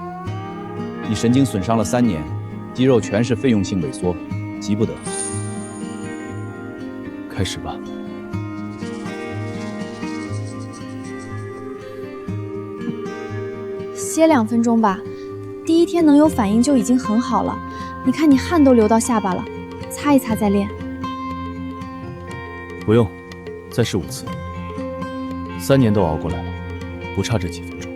你神经损伤了3年，肌肉全是费用性萎缩，急不得。开始吧。
歇2分钟吧，第一天能有反应就已经很好了。你看你汗都流到下巴了，擦一擦再练。
不用，再试5次。3年都熬过来了，不差这几分钟。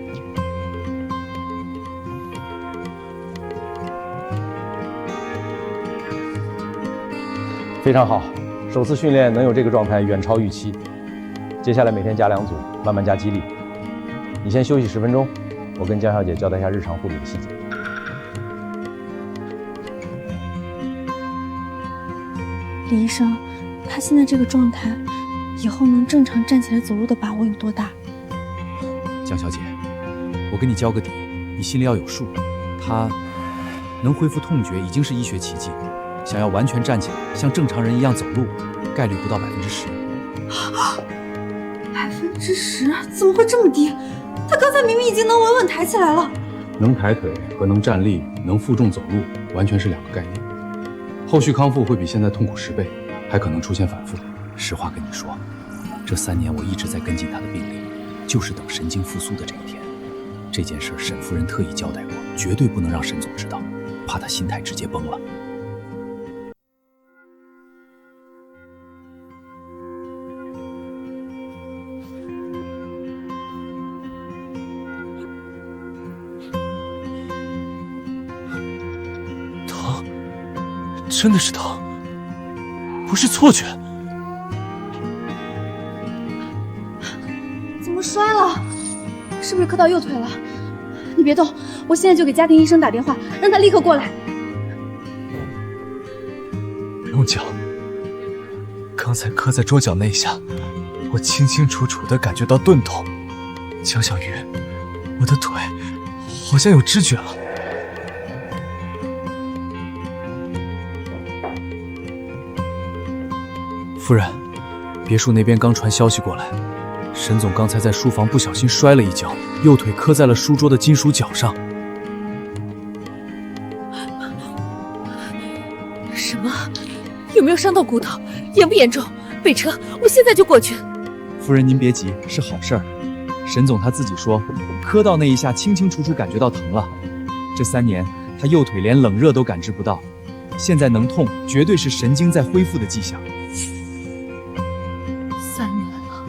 非常好，首次训练能有这个状态远超预期。接下来每天加2组，慢慢加肌力。你先休息10分钟，我跟江小姐交代一下日常护理的细节。
李医生，他现在这个状态，以后能正常站起来走路的把握有多大？
江小姐，我跟你交个底，你心里要有数。他能恢复痛觉已经是医学奇迹，想要完全站起来像正常人一样走路，概率不到10%。
10%？怎么会这么低？他刚才明明已经能稳稳抬起来了。
能抬腿和能站立、能负重走路完全是2个概念。后续康复会比现在痛苦10倍，还可能出现反复。
实话跟你说，这3年我一直在跟进他的病历，就是等神经复苏的这一天。这件事沈夫人特意交代过，绝对不能让沈总知道，怕他心态直接崩了。
疼，真的是疼，不是错觉。
怎么摔了？是不是磕到右腿了？你别动，我现在就给家庭医生打电话，让他立刻过来。
不用讲，刚才磕在桌角那一下，我清清楚楚地感觉到钝痛。江小鱼，我的腿好像有知觉了。
夫人，别墅那边刚传消息过来，沈总刚才在书房不小心摔了一跤，右腿磕在了书桌的金属角上。
什么？有没有伤到骨头？严不严重？备车，我现在就过去。
夫人您别急，是好事儿。沈总他自己说，磕到那一下清清楚楚感觉到疼了。这3年他右腿连冷热都感知不到，现在能痛，绝对是神经在恢复的迹象。
3年了，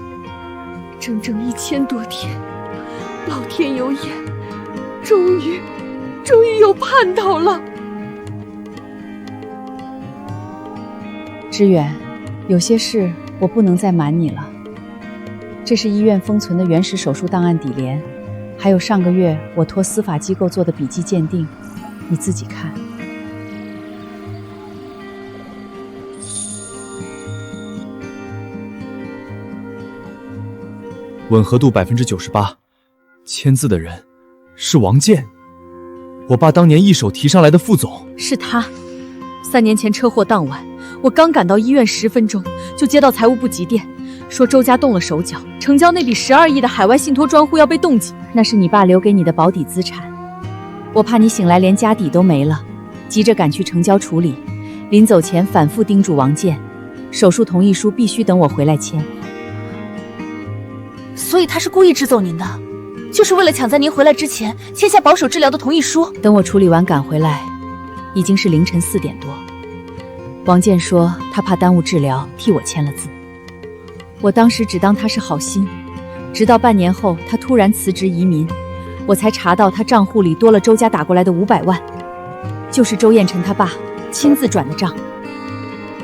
整整1000多天，老天有眼，终于有盼头了。
知远，有些事我不能再瞒你了。这是医院封存的原始手术档案底联，还有上个月我托司法机构做的笔迹鉴定，你自己看。
吻合度98%，签字的人是王健，我爸当年一手提上来的副总。
是他。3年前车祸当晚，我刚赶到医院10分钟，就接到财务部急电，说周家动了手脚，成交那笔12亿的海外信托专户要被冻结。
那是你爸留给你的保底资产，我怕你醒来连家底都没了，急着赶去成交处理。临走前反复叮嘱王健，手术同意书必须等我回来签。
所以他是故意支走您的，
就是为了抢在您回来之前签下保守治疗的同意书。
等我处理完赶回来，已经是凌晨4点多。王健说他怕耽误治疗，替我签了字。我当时只当他是好心，直到半年后他突然辞职移民，我才查到他账户里多了周家打过来的500万，就是周彦辰他爸亲自转的账。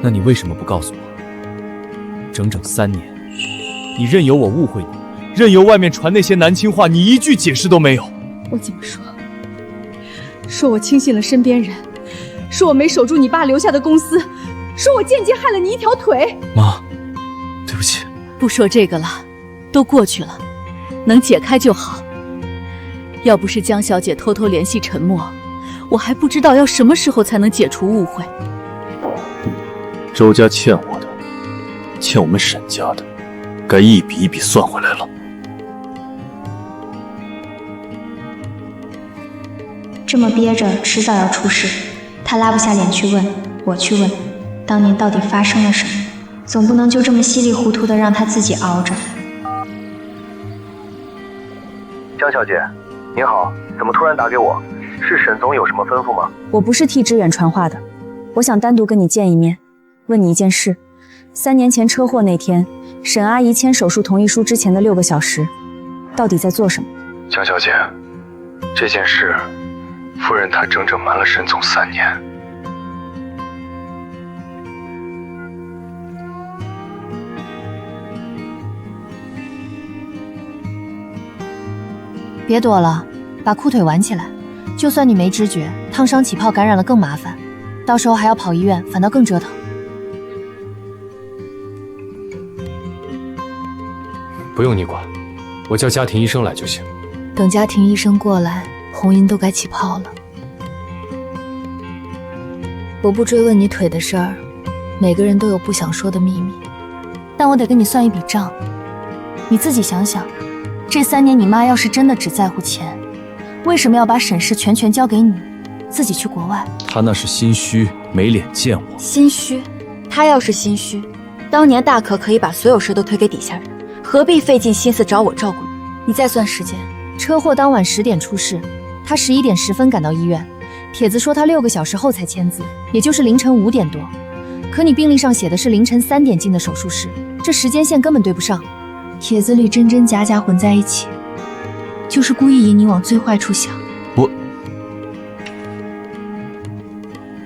那你为什么不告诉我？整整3年，你任由我误会你，任由外面传那些难听话，你一句解释都没有。
我怎么说？说我轻信了身边人，说我没守住你爸留下的公司，说我间接害了你一条腿。
妈，对不起。
不说这个了，都过去了，能解开就好。要不是江小姐偷偷联系陈默，我还不知道要什么时候才能解除误会。
周家欠我的，欠我们沈家的，该一笔一笔算回来了。
这么憋着，迟早要出事。他拉不下脸去问，我去问，当年到底发生了什么？总不能就这么稀里糊涂的让他自己熬着。
江小姐，您好，怎么突然打给我？是沈总有什么吩咐吗？
我不是替知远传话的，我想单独跟你见一面，问你一件事。3年前车祸那天，沈阿姨签手术同意书之前的6个小时，到底在做什么？
江小姐，这件事，夫人她整整瞒了沈总3年。
别躲了，把裤腿挽起来。就算你没知觉，烫伤起泡感染了更麻烦，到时候还要跑医院，反倒更折腾。
不用你管，我叫家庭医生来就行。
等家庭医生过来，红英都该起泡了。我不追问你腿的事儿，每个人都有不想说的秘密，但我得跟你算一笔账。你自己想想，这3年你妈要是真的只在乎钱，为什么要把沈氏全权交给你，自己去国外？
她那是心虚，没脸见我。
心虚？她要是心虚，当年大可以把所有事都推给底下人，何必费尽心思找我照顾你？你再算时间，车祸当晚10点出事，她11点10分赶到医院，帖子说她6个小时后才签字，也就是凌晨5点多。可你病历上写的是凌晨3点进的手术室，这时间线根本对不上。帖子里真真假假混在一起，就是故意引你往最坏处想。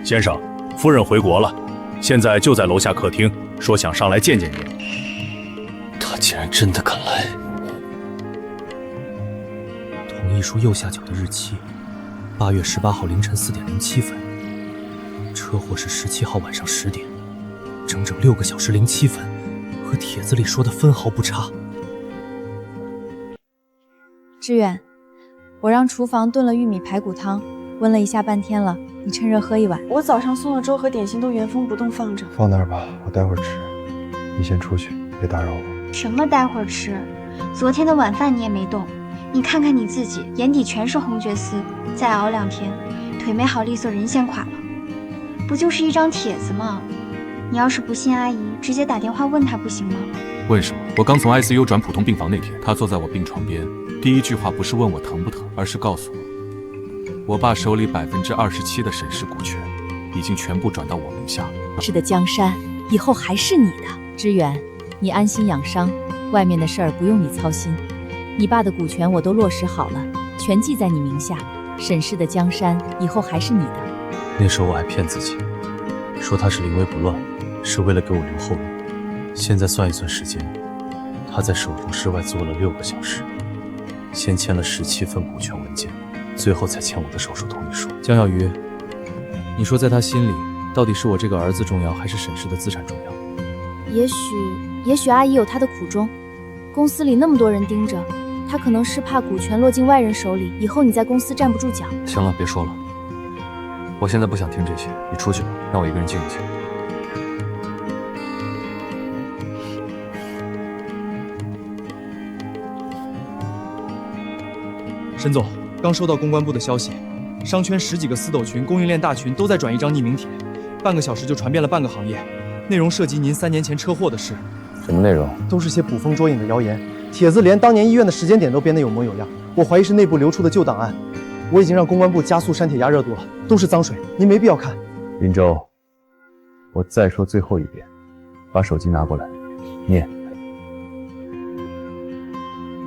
先生，夫人回国了，现在就在楼下客厅，说想上来见见您。
他竟然真的敢来！
同意书右下角的日期，8月18号凌晨4点07分，车祸是17号晚上10点，整整6个小时07分，和帖子里说的分毫不差。
志远，我让厨房炖了玉米排骨汤，温了一下半天了，你趁热喝一碗。我早上送的粥和点心都原封不动放着。
放那儿吧，我待会儿吃。你先出去，别打扰我。
什么待会儿吃？昨天的晚饭你也没动，你看看你自己，眼底全是红血丝，再熬2天，腿没好利索，人先垮了。不就是一张帖子吗？你要是不信阿姨，直接打电话问她不行吗？
为什么？我刚从 ICU 转普通病房那天，她坐在我病床边，第一句话不是问我疼不疼，而是告诉我爸手里27%的沈氏股权已经全部转到我名下了。
是的，江山以后还是你的。知远，你安心养伤，外面的事儿不用你操心。你爸的股权我都落实好了，全记在你名下。沈氏的江山以后还是你的。
那时候我还骗自己，说他是临危不乱，是为了给我留后路。现在算一算时间，他在手术室外坐了6个小时，先签了17份股权文件，最后才签我的手术同意书。
江小鱼，你说在他心里，到底是我这个儿子重要，还是沈氏的资产重要？
也许阿姨有她的苦衷，公司里那么多人盯着，她可能是怕股权落进外人手里，以后你在公司站不住脚。
行了，别说了，我现在不想听这些，你出去吧，让我一个人静一静。
沈总，刚收到公关部的消息，商圈10几个私斗群、供应链大群都在转一张匿名帖，半个小时就传遍了半个行业，内容涉及您3年前车祸的事。
什么内容？
都是些捕风捉影的谣言，帖子连当年医院的时间点都编得有模有样。
我怀疑是内部流出的旧档案。我已经让公关部加速删帖压热度了，都是脏水，您没必要看。
林州，我再说最后一遍，把手机拿过来，念。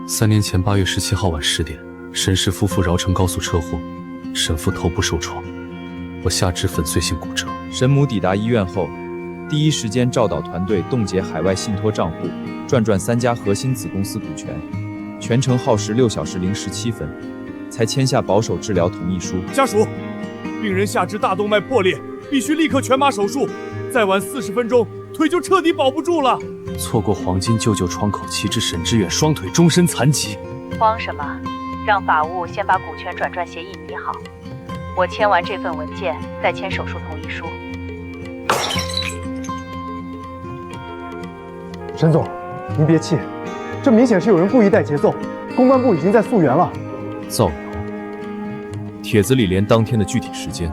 3年前8月17号晚10点，沈氏夫妇饶城高速车祸，沈父头部受创，我下肢粉碎性骨折。
沈母抵达医院后，第一时间照导团队冻结海外信托账户，转3家核心子公司股权，全程耗时6小时0 17分，才签下保守治疗同意书。
家属，病人下肢大动脉破裂，必须立刻全麻手术，再晚40分钟，腿就彻底保不住了。
错过黄金救救窗口期，致沈志远双腿终身残疾。
慌什么？让法务先把股权转转协议拟好，我签完这份文件，再签手术同意书。
沈总，您别气，这明显是有人故意带节奏，公关部已经在溯源了。
造谣！帖子里连当天的具体时间，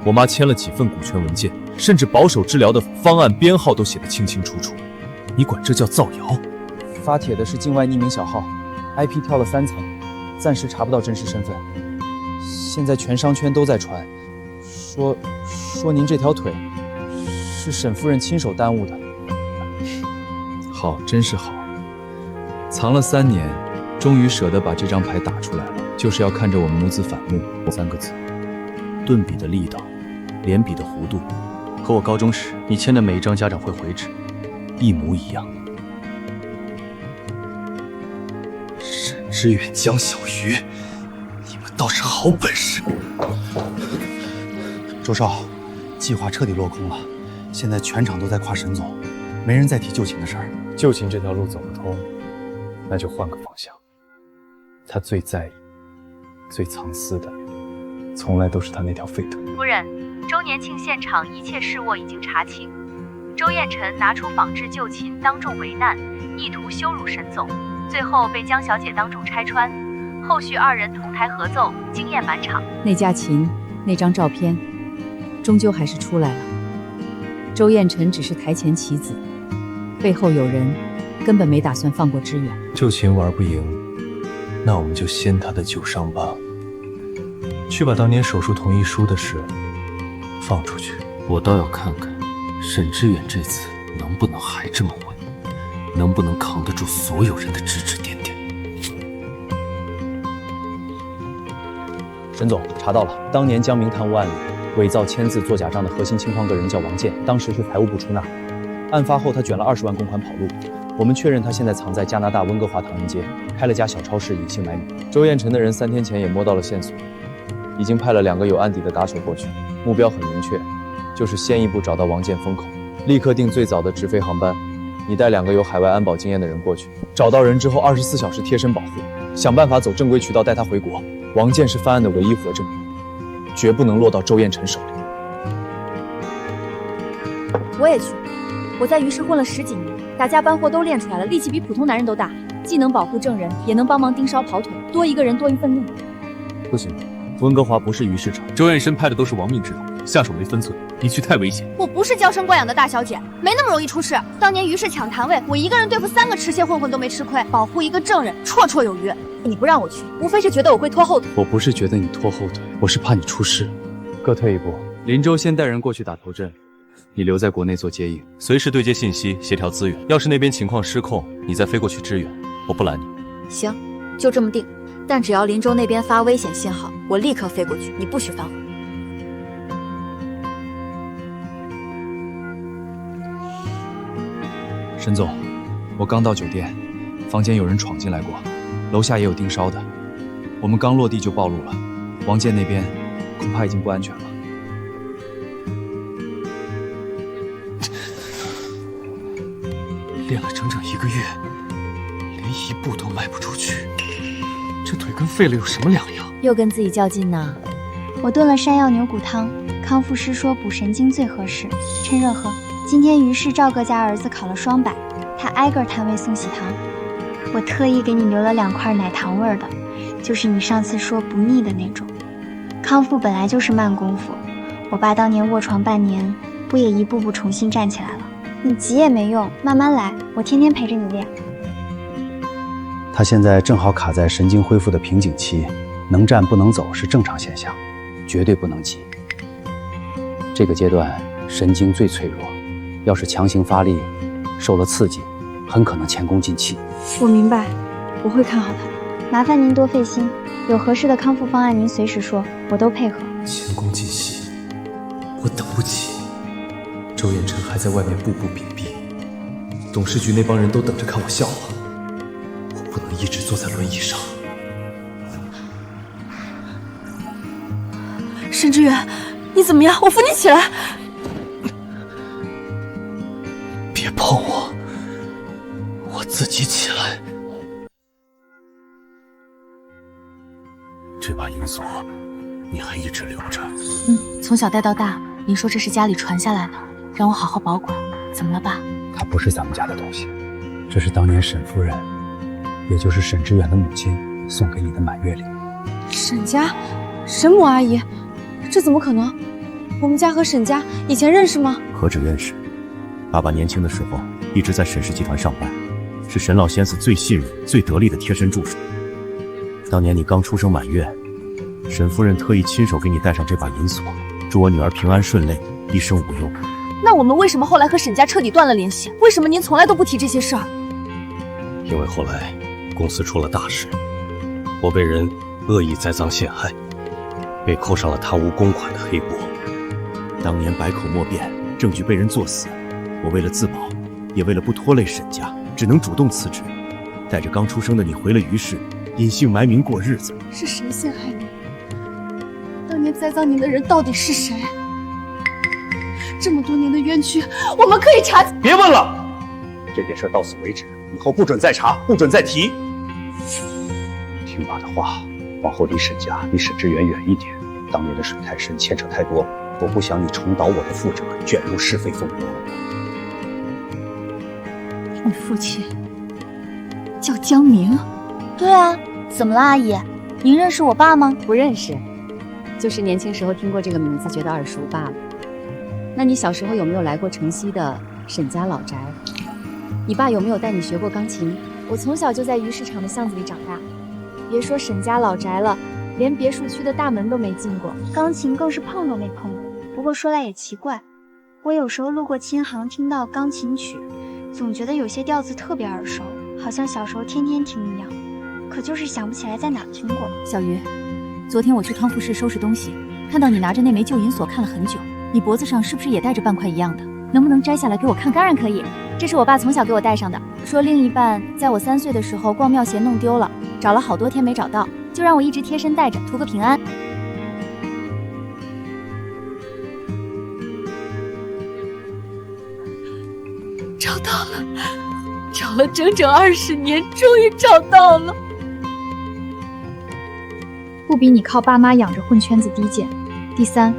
我妈签了几份股权文件，甚至保守治疗的方案编号都写得清清楚楚。你管这叫造谣？
发帖的是境外匿名小号 ，IP 跳了3层，暂时查不到真实身份。现在全商圈都在传，说您这条腿是沈夫人亲手耽误的。
好，真是好，藏了3年，终于舍得把这张牌打出来了，就是要看着我们母子反目。3个字，
顿笔的力道，连笔的弧度，和我高中时你签的每一张家长会回执一模一样。
沈志远、江小鱼，你们倒是好本事！周少，计划彻底落空了，现在全场都在夸沈总，没人再提旧情的事儿。
旧情这条路走不通，那就换个方向。他最在意、最藏私的，从来都是他那条废腿。
夫人，周年庆现场一切事务已经查清，周彦辰拿出仿制旧琴当众为难，意图羞辱沈总，最后被江小姐当众拆穿，后续2人同台合奏，惊艳满场。那架琴，那张照片，终究还是出来了。周彦辰只是台前棋子，背后有人根本没打算放过知远。
旧琴玩不赢，那我们就掀他的旧伤疤，去把当年手术同意书的事放出去。
我倒要看看沈志远这次能不能还这么稳，能不能扛得住所有人的指指点点。
沈总，查到了，当年江明贪污案里，伪造签字做假账的核心情况个人叫王健，当时是财务部出纳。案发后，他卷了20万公款跑路。我们确认他现在藏在加拿大温哥华唐人街，开了家小超市，隐姓埋名。周彦辰的人3天前也摸到了线索，已经派了2个有案底的打手过去，目标很明确，就是先一步找到王健风口，立刻订最早的直飞航班。你带2个有海外安保经验的人过去，找到人之后24小时贴身保护，想办法走正规渠道带他回国。王健是犯案的唯一活证人，绝不能落到周彦辰手里。
我也去，我在于氏混了10几年，打架搬货都练出来了，力气比普通男人都大，既能保护证人，也能帮忙盯梢跑腿，多一个人多一份力。
不行，温哥华不是鱼市场，
周彦生派的都是亡命之徒，下手没分寸，你去太危险。
我不是娇生惯养的大小姐，没那么容易出事。当年于氏抢坛位，我一个人对付3个持械混混都没吃亏，保护一个证人绰绰有余。你不让我去，无非是觉得我会拖后腿。
我不是觉得你拖后腿，我是怕你出事。
各退一步。
林州先带人过去打头阵，你留在国内做接应，
随时对接信息，协调资源。要是那边情况失控，你再飞过去支援，我不拦你。
行，就这么定。但只要林州那边发危险信号，我立刻飞过去，你不许反悔。
沈总，我刚到酒店，房间有人闯进来过，楼下也有盯梢的。我们刚落地就暴露了，王健那边恐怕已经不安全了。
练了整整1个月，连1步都迈不出去，这腿跟废了有什么两样？
又跟自己较劲呢？
我炖了山药牛骨汤，康复师说补神经最合适，趁热喝。今天于氏赵哥家儿子考了双百，他挨个摊位送喜糖，我特意给你留了2块奶糖味的，就是你上次说不腻的那种。康复本来就是慢功夫，我爸当年卧床半年，不也一步步重新站起来了？你急也没用，慢慢来，我天天陪着你练。
他现在正好卡在神经恢复的瓶颈期，能站不能走是正常现象，绝对不能急。这个阶段神经最脆弱，要是强行发力，受了刺激，很可能前功尽弃。
我明白，我会看好他的。
麻烦您多费心，有合适的康复方案您随时说，我都配合。
前功尽弃，我等不起。周远辰还在外面步步紧逼，董事局那帮人都等着看我笑话。我不能一直坐在轮椅上。
沈志远，你怎么样？我扶你起来。
别碰我，我自己起来。这把银锁，你还一直留着？
从小带到大。您说这是家里传下来的，让我好好保管。怎么了，爸？
它不是咱们家的东西，这是当年沈夫人，也就是沈志远的母亲送给你的满月礼。
沈家，沈母阿姨，这怎么可能？我们家和沈家以前认识吗？
何止认识，爸爸年轻的时候一直在沈氏集团上班，是沈老先生最信任、最得力的贴身助手。当年你刚出生满月，沈夫人特意亲手给你戴上这把银锁，祝我女儿平安顺累，一生无忧。
那我们为什么后来和沈家彻底断了联系？为什么您从来都不提这些事儿？
因为后来公司出了大事，我被人恶意栽赃陷害，被扣上了贪污公款的黑锅。当年百口莫辩，证据被人作死，我为了自保，也为了不拖累沈家，只能主动辞职，带着刚出生的你回了于氏，隐姓埋名过日子。
是谁陷害您？当年栽赃您的人到底是谁？这么多年的冤屈，我们可以查。
别问了，这件事到此为止，以后不准再查，不准再提。听爸的话，往后离沈家、离沈志远远一点。当年的水太深，牵扯太多，我不想你重蹈我的覆辙，卷入是非风波。
你父亲叫江明？
对啊，怎么了，阿姨？您认识我爸吗？
不认识，就是年轻时候听过这个名字，觉得耳熟罢了。那你小时候有没有来过城西的沈家老宅？你爸有没有带你学过钢琴？
我从小就在鱼市场的巷子里长大，别说沈家老宅了，连别墅区的大门都没进过，
钢琴更是碰都没碰过。不过说来也奇怪，我有时候路过琴行，听到钢琴曲，总觉得有些调子特别耳熟，好像小时候天天听一样，可就是想不起来在哪听过。
小鱼，昨天我去康复室收拾东西，看到你拿着那枚旧银锁看了很久，你脖子上是不是也戴着半块一样的？能不能摘下来给我看？
当然可以，这是我爸从小给我戴上的，说另一半在我3岁的时候逛庙鞋弄丢了，找了好多天没找到，就让我一直贴身戴着，图个平安。
找到了，找了整整20年，终于找到了。
不比你靠爸妈养着混圈子低贱。第三，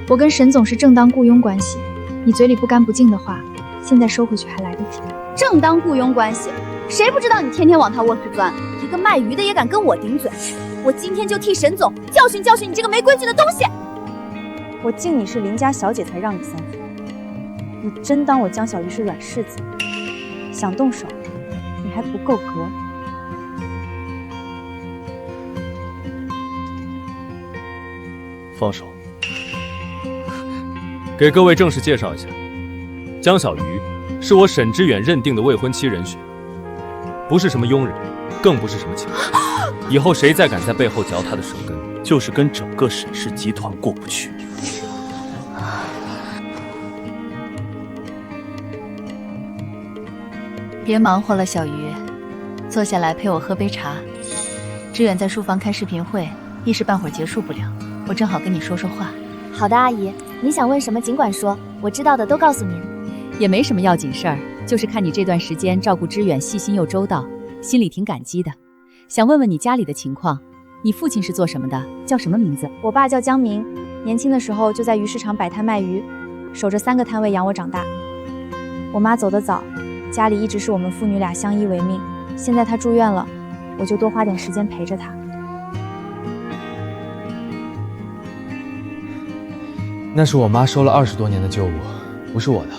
我跟沈总是正当雇佣关系，你嘴里不干不净的话，现在收回去还来得及。
正当雇佣关系，谁不知道你天天往他窝里钻？一个卖鱼的也敢跟我顶嘴，我今天就替沈总教训教训你这个没规矩的东西。
我敬你是邻家小姐才让你3分，你真当我江小鱼是软柿子？想动手，你还不够格。
放手。给各位正式介绍一下，江小鱼是我沈志远认定的未婚妻人选，不是什么佣人，更不是什么情人。以后谁再敢在背后嚼他的舌根，
就是跟整个沈氏集团过不去。
别忙活了，小鱼，坐下来陪我喝杯茶。志远在书房开视频会，一时半会儿结束不了，我正好跟你说说话。
好的，阿姨，你想问什么尽管说，我知道的都告诉您。
也没什么要紧事儿，就是看你这段时间照顾志远细心又周到，心里挺感激的。想问问你家里的情况，你父亲是做什么的？叫什么名字？
我爸叫江明，年轻的时候就在鱼市场摆摊卖鱼，守着3个摊位养我长大。我妈走得早，家里一直是我们父女俩相依为命。现在她住院了，我就多花点时间陪着她。
那是我妈收了20多年的旧物，不是我的。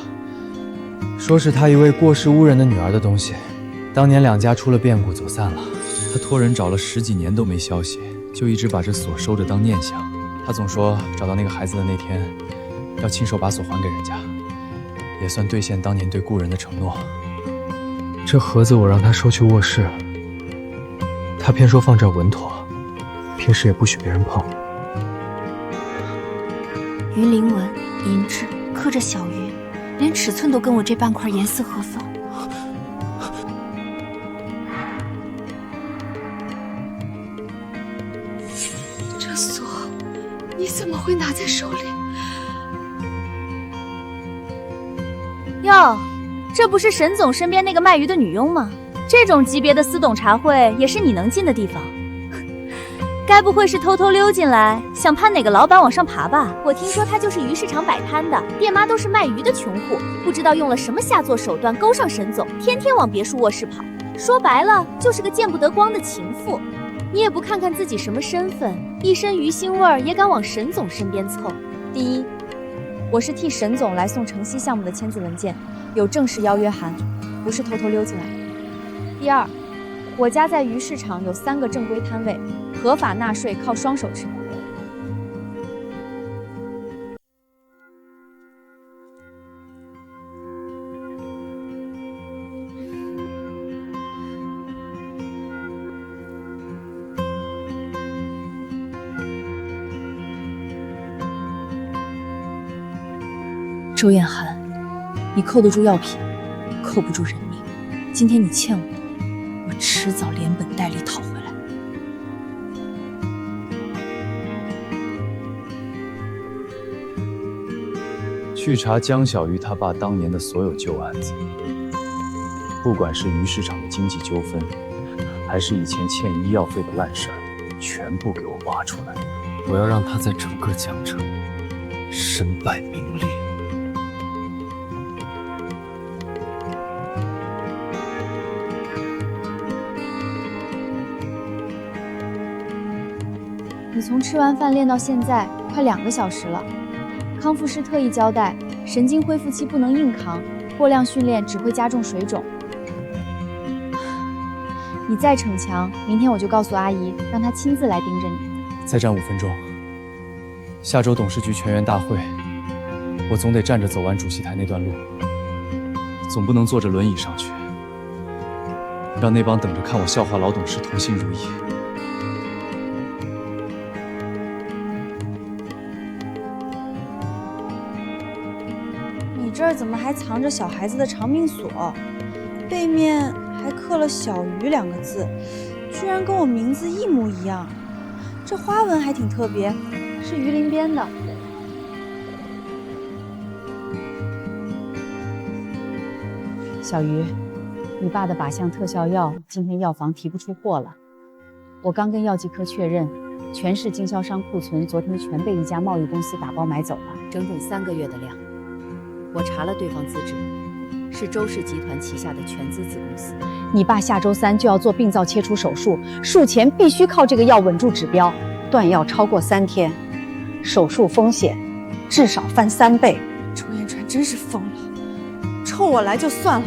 说是她一位过世巫人的女儿的东西，
当年两家出了变故，走散了。他托人找了10几年都没消息，就一直把这锁收着当念想。他总说找到那个孩子的那天，要亲手把锁还给人家，也算兑现当年对故人的承诺。
这盒子我让他收去卧室，他偏说放这儿稳妥，平时也不许别人碰。
鱼鳞纹、银质，刻着小鱼，连尺寸都跟我这半块严丝合缝。
这锁你怎么会拿在手里？
哟，这不是沈总身边那个卖鱼的女佣吗？这种级别的私董茶会也是你能进的地方。该不会是偷偷溜进来，想攀哪个老板往上爬吧？我听说他就是鱼市场摆摊的，店妈都是卖鱼的穷户，不知道用了什么下作手段勾上沈总，天天往别墅卧室跑。说白了，就是个见不得光的情妇。你也不看看自己什么身份，一身鱼腥味儿也敢往沈总身边凑。
第一，我是替沈总来送城西项目的签字文件，有正式邀约函，不是偷偷溜进来的。第二，我家在鱼市场有3个正规摊位，合法纳税，靠双手吃饱。
周艳涵，你扣得住药品，扣不住人命。今天你欠我的，我迟早连本带利讨回来。
去查江小鱼他爸当年的所有旧案子，不管是鱼市场的经济纠纷，还是以前欠医药费的烂事儿，全部给我挖出来。
我要让他在整个江城身败名裂。
你从吃完饭练到现在快2个小时了，康复师特意交代，神经恢复期不能硬扛，过量训练只会加重水肿。你再逞强，明天我就告诉阿姨，让她亲自来盯着你。
再站5分钟，下周董事局全员大会，我总得站着走完主席台那段路，总不能坐着轮椅上去，让那帮等着看我笑话老董事同心如意。
你这儿怎么还藏着小孩子的长命锁？背面还刻了小鱼2个字，居然跟我名字一模一样。这花纹还挺特别，是鱼鳞编的。小鱼，你爸的靶向特效药今天药房提不出货了。我刚跟药剂科确认，全市经销商库存昨天全被一家贸易公司打包买走了，
整整3个月的量。我查了对方资质，是周氏集团旗下的全资子公司。
你爸下周3就要做病灶切除手术，术前必须靠这个药稳住指标，断药超过3天，手术风险至少翻3倍。
周彦川真是疯了，冲我来就算了，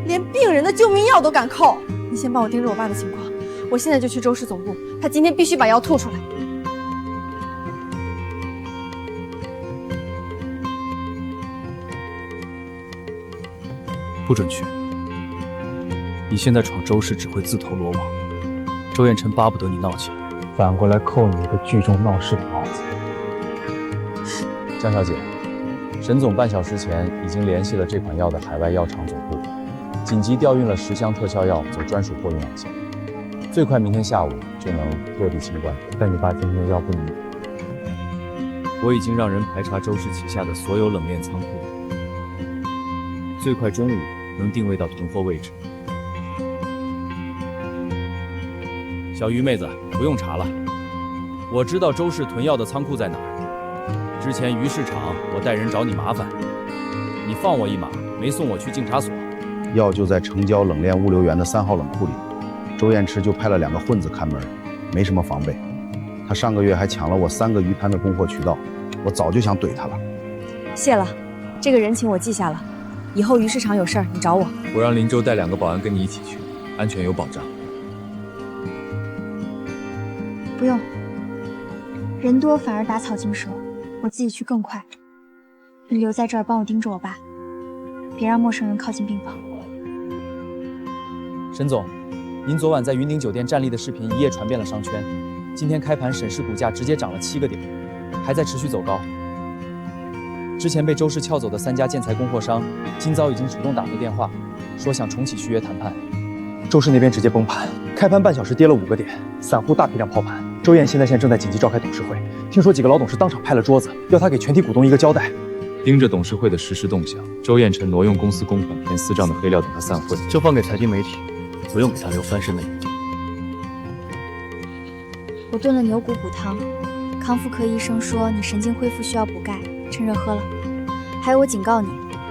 连病人的救命药都敢扣。你先帮我盯着我爸的情况，我现在就去周氏总部，他今天必须把药吐出来。
不准去！你现在闯周氏只会自投罗网。周彦辰巴不得你闹起来，
反过来扣你一个聚众闹事的帽子。
江小姐，沈总半小时前已经联系了这款药的海外药厂总部，紧急调运了10箱特效药走专属货运网线，最快明天下午就能落地清关。
但你爸今天药不能。
我已经让人排查周氏旗下的所有冷链仓库，最快中午能定位到囤货位置。小鱼妹子，不用查了，我知道周氏囤药的仓库在哪儿。之前鱼市场我带人找你麻烦，你放我一马，没送我去警察所。
药就在城郊冷链物流园的3号冷库里，周燕池就派了2个混子看门，没什么防备。他上个月还抢了我3个鱼摊的供货渠道，我早就想怼他了。
谢了，这个人情我记下了，以后鱼市场有事儿你找我。
我让林州带2个保安跟你一起去。安全有保障。
不用，人多反而打草惊蛇，我自己去更快。你留在这儿帮我盯着我爸，别让陌生人靠近病房。
沈总，您昨晚在云顶酒店站立的视频一夜传遍了商圈，今天开盘沈氏股价直接涨了7个点，还在持续走高。之前被周氏撬走的3家建材供货商，今早已经主动打来电话，说想重启续约谈判。周氏那边直接崩盘，开盘半小时跌了5个点，散户大批量抛盘。周燕现在正在紧急召开董事会，听说几个老董事当场拍了桌子，要他给全体股东一个交代。
盯着董事会的实时动向，周彦辰挪用公司公款填私账的黑料等他散会，
就放给财经媒体，不用给他留翻身的余地。
我炖了牛骨补汤，康复科医生说你神经恢复需要补钙，趁热喝了。还有，我警告你，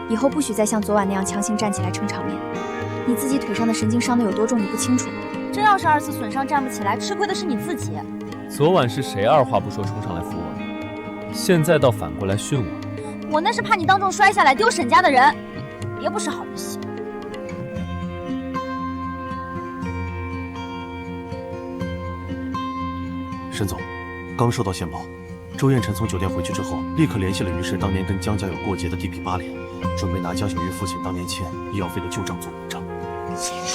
以后不许再像昨晚那样强行站起来撑场面。你自己腿上的神经伤得有多重，你不清楚？
真要是2次损伤站不起来，吃亏的是你自己。
昨晚是谁二话不说冲上来扶我的？现在倒反过来训我？
我那是怕你当众摔下来丢沈家的人，别不识好人心。
沈总，刚收到线报，周彦辰从酒店回去之后，立刻联系了于氏当年跟江家有过节的地痞8连，准备拿江小鱼父亲当年欠医药费的旧账做文章。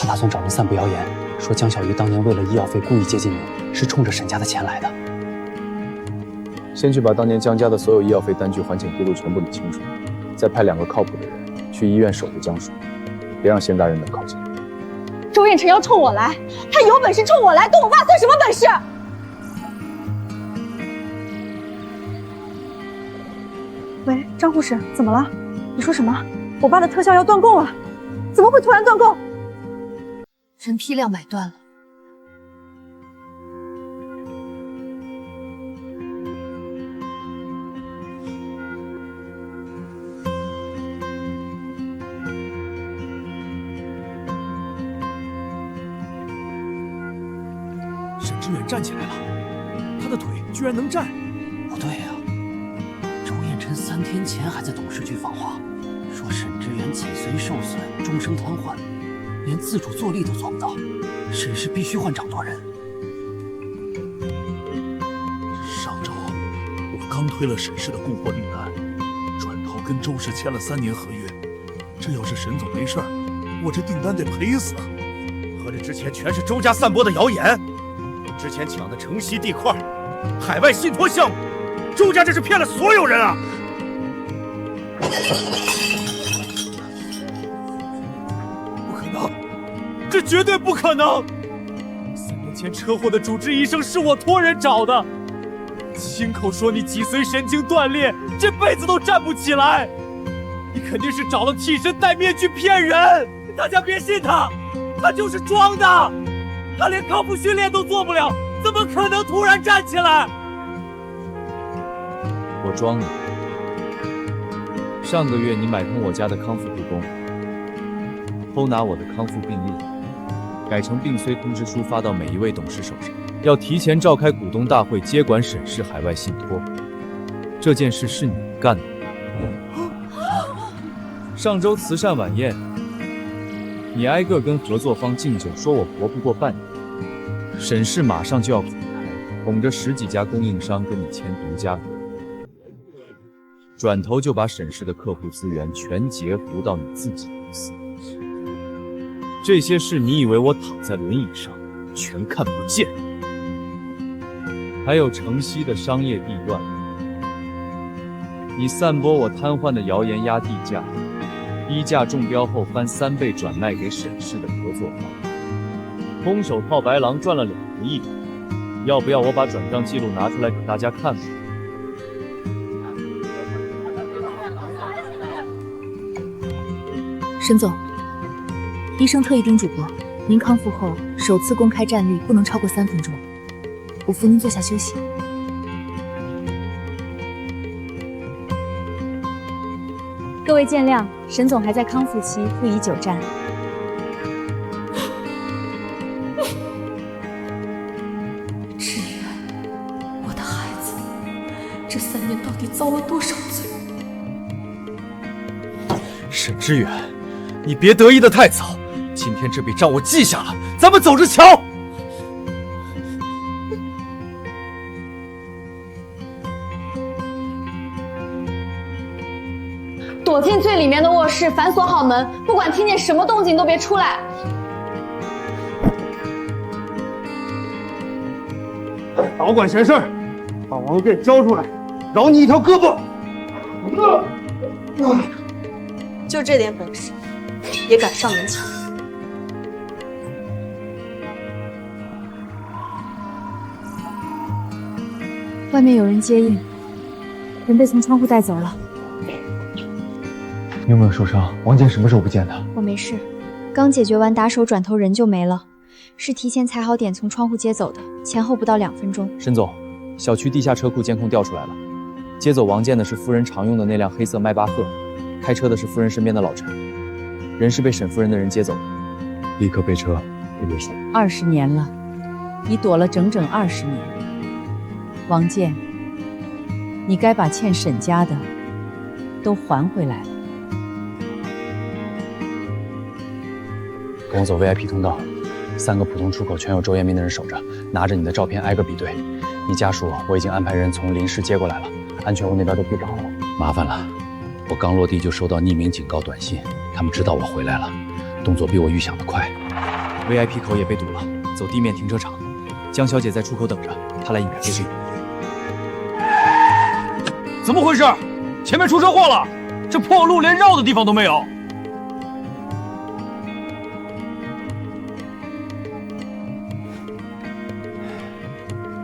他打算找人散布谣言，说江小鱼当年为了医药费故意接近你，是冲着沈家的钱来的。
先去把当年江家的所有医药费单据、还钱记录全部理清楚，再派2个靠谱的人去医院守着江叔，别让闲杂人等靠近。
周彦辰要冲我来，他有本事冲我来，跟我爸算什么本事？
喂，张护士，怎么了？你说什么？我爸的特效药断供了，怎么会突然断供？
人批量买断了。
沈志远站起来了，他的腿居然能站。不对呀，周彦辰3天前还在董事局放话，说沈志远脊髓受损，终生瘫痪，连自主坐立都做不到，沈氏必须换掌舵人。
上周我刚推了沈氏的供货订单，转头跟周氏签了3年合约。这要是沈总没事儿，我这订单得赔死。
合着之前全是周家散播的谣言。之前抢的城西地块、海外信托项目，周家这是骗了所有人啊！
不可能，这绝对不可能！3年前车祸的主治医生是我托人找的，亲口说你脊髓神经断裂，这辈子都站不起来。你肯定是找了替身戴面具骗人，大家别信他，他就是装的。他连康复训练都做不了，怎么可能突然站起来？
我装的。上个月你买通我家的康复护工，偷拿我的康复病历，改成病虽通知书发到每一位董事手上，要提前召开股东大会接管沈氏海外信托。这件事是你干的。上周慈善晚宴，你挨个跟合作方敬酒，说我活不过半年。沈氏马上就要垮台，哄着10几家供应商跟你签独家合约，转头就把沈氏的客户资源全截胡到你自己公司。这些事你以为我躺在轮椅上全看不见？还有城西的商业地段，你散播我瘫痪的谣言压地价，低价中标后翻3倍转卖给沈氏的合作方，空手套白狼赚了2个亿，要不要我把转账记录拿出来给大家看看？
沈总，医生特意叮嘱过，您康复后首次公开站立不能超过3分钟。我扶您坐下休息。
各位见谅，沈总还在康复期，不宜久站。
志远，我的孩子，这3年到底遭了多少罪？
沈志远，你别得意的太早，今天这笔账我记下了，
咱们走着瞧。
躲进最里面的卧室，反锁好门，不管听见什么动静都别出来。
少管闲事儿，把王健交出来，饶你一条胳膊。
就这点本事，也敢上门抢？
外面有人接应，人被从窗户带走了。
你有没有受伤？王健什么时候不见的？
我没事，刚解决完打手转头人就没了，是提前踩好点从窗户接走的，前后不到2分钟。
沈总，小区地下车库监控调出来了，接走王健的是夫人常用的那辆黑色迈巴赫，开车的是夫人身边的老陈，人是被沈夫人的人接走的，
立刻备车，别别送。
20年了，你躲了整整20年，王健，你该把欠沈家的都还回来了。
跟我走 VIP 通道，3个普通出口全有周彦斌的人守着，拿着你的照片挨个比对。你家属我已经安排人从临市接过来了，安全屋那边都布置好了。麻烦了，我刚落地就收到匿名警告短信，他们知道我回来了，动作比我预想的快。VIP 口也被堵了，走地面停车场。江小姐在出口等着，她来引开飞机。
怎么回事？前面出车祸了，这破路连绕的地方都没有。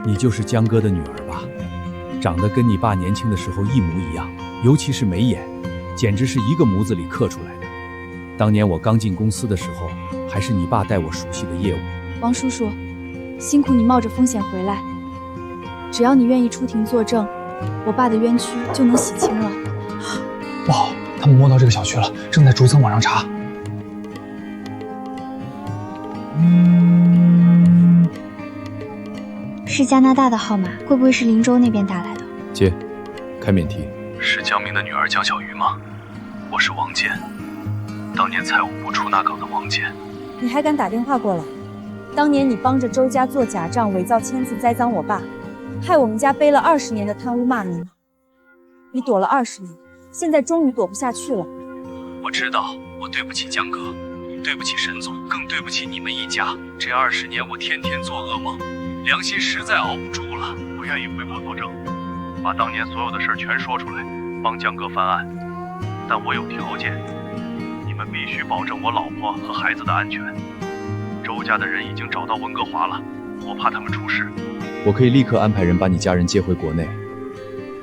你就是江哥的女儿吧？长得跟你爸年轻的时候一模一样，尤其是眉眼，简直是一个模子里刻出来的。当年我刚进公司的时候，还是你爸带我熟悉的业务。
王叔叔，辛苦你冒着风险回来，只要你愿意出庭作证，我爸的冤屈就能洗清了。
不好，他们摸到这个小区了，正在逐层往上查。
是加拿大的号码，会不会是林州那边打来的？
接，开免提。
是江明的女儿江小鱼吗？我是王健，当年财务部出纳岗的王健。
你还敢打电话过来？当年你帮着周家做假账，伪造签字，栽赃我爸，害我们家背了20年的贪污骂名。你躲了20年，现在终于躲不下去了。
我知道，我对不起江哥，对不起沈总，更对不起你们一家。这20年我天天做噩梦，良心实在熬不住了。我愿意回国作证，把当年所有的事全说出来，帮江哥翻案。但我有条件，你们必须保证我老婆和孩子的安全。周家的人已经找到温哥华了，我怕他们出事。
我可以立刻安排人把你家人接回国内，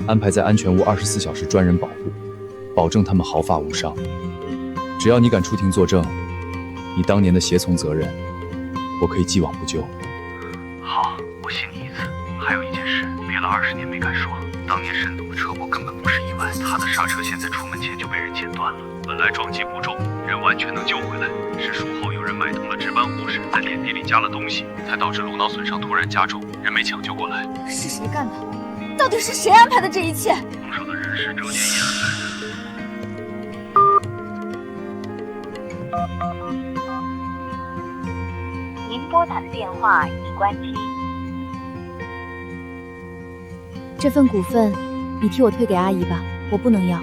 安排在安全屋24小时专人保护，保证他们毫发无伤。只要你敢出庭作证，你当年的胁从责任，我可以既往不咎。
好，我信你一次。还有一件事，憋了20年没敢说。当年沈总的车祸根本不是意外，他的刹车线在出门前就被人剪断了。本来撞击不重，人完全能救回来，是术后有人买通了值班护士，在点滴里加了东西，才导致颅脑损伤突然加重，人没抢救过来。
是谁干的？到底是谁安排的这一切？
动手的人是周建业。
您拨打的电话已关机。
这份股份，你替我退给阿姨吧，我不能要。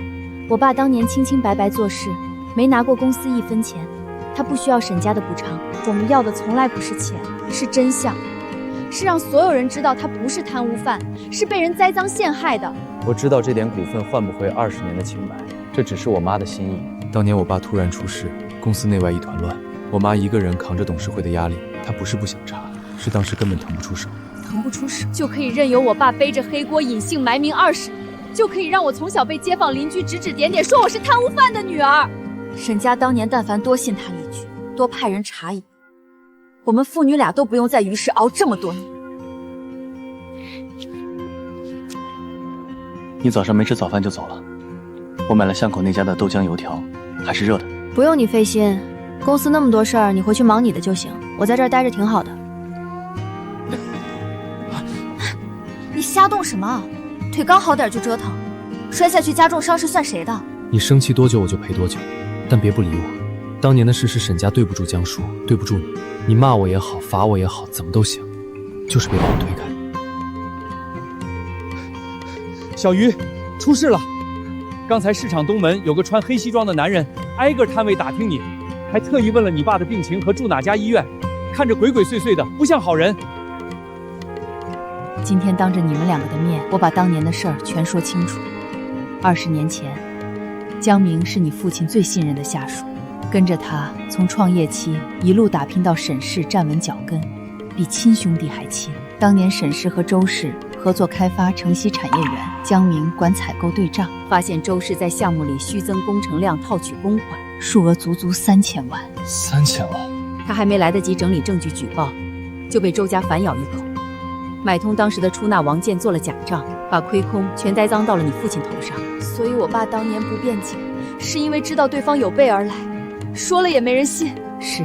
我爸当年清清白白做事，没拿过公司1分钱，他不需要沈家的补偿。我们要的从来不是钱，是真相，是让所有人知道他不是贪污犯，是被人栽赃陷害的。
我知道这点股份换不回20年的清白，这只是我妈的心意。
当年我爸突然出事，公司内外一团乱，我妈一个人扛着董事会的压力，她不是不想查，是当时根本腾不出手。
腾不出手就可以任由我爸背着黑锅隐姓埋名20年，就可以让我从小被街坊邻居指指点点，说我是贪污犯的女儿。
沈家当年但凡多信他一句，多派人查一，我们父女俩都不用在于市熬这么多年。
你早上没吃早饭就走了，我买了巷口那家的豆浆油条，还是热的。
不用你费心，公司那么多事儿，你回去忙你的就行，我在这儿待着挺好的。
你瞎动什么？腿刚好点就折腾，摔下去加重伤势算谁的？
你生气多久我就赔多久，但别不理我。
当年的事是沈家对不住江叔，对不住你。你骂我也好，罚我也好，怎么都行，就是别把我推开。
小鱼，出事了！刚才市场东门有个穿黑西装的男人，挨个摊位打听你，还特意问了你爸的病情和住哪家医院，看着鬼鬼祟祟的，不像好人。
今天当着你们两个的面，我把当年的事儿全说清楚。20年前，江明是你父亲最信任的下属，跟着他从创业期一路打拼到沈氏站稳脚跟，比亲兄弟还亲。当年沈氏和周氏合作开发城西产业园，江明管采购对账，发现周氏在项目里虚增工程量，套取公款，数额足足3000万。
3000万！
他还没来得及整理证据举报，就被周家反咬一口。买通当时的出纳王健做了假账，把亏空全栽赃到了你父亲头上。
所以我爸当年不辩解，是因为知道对方有备而来，说了也没人信。
是，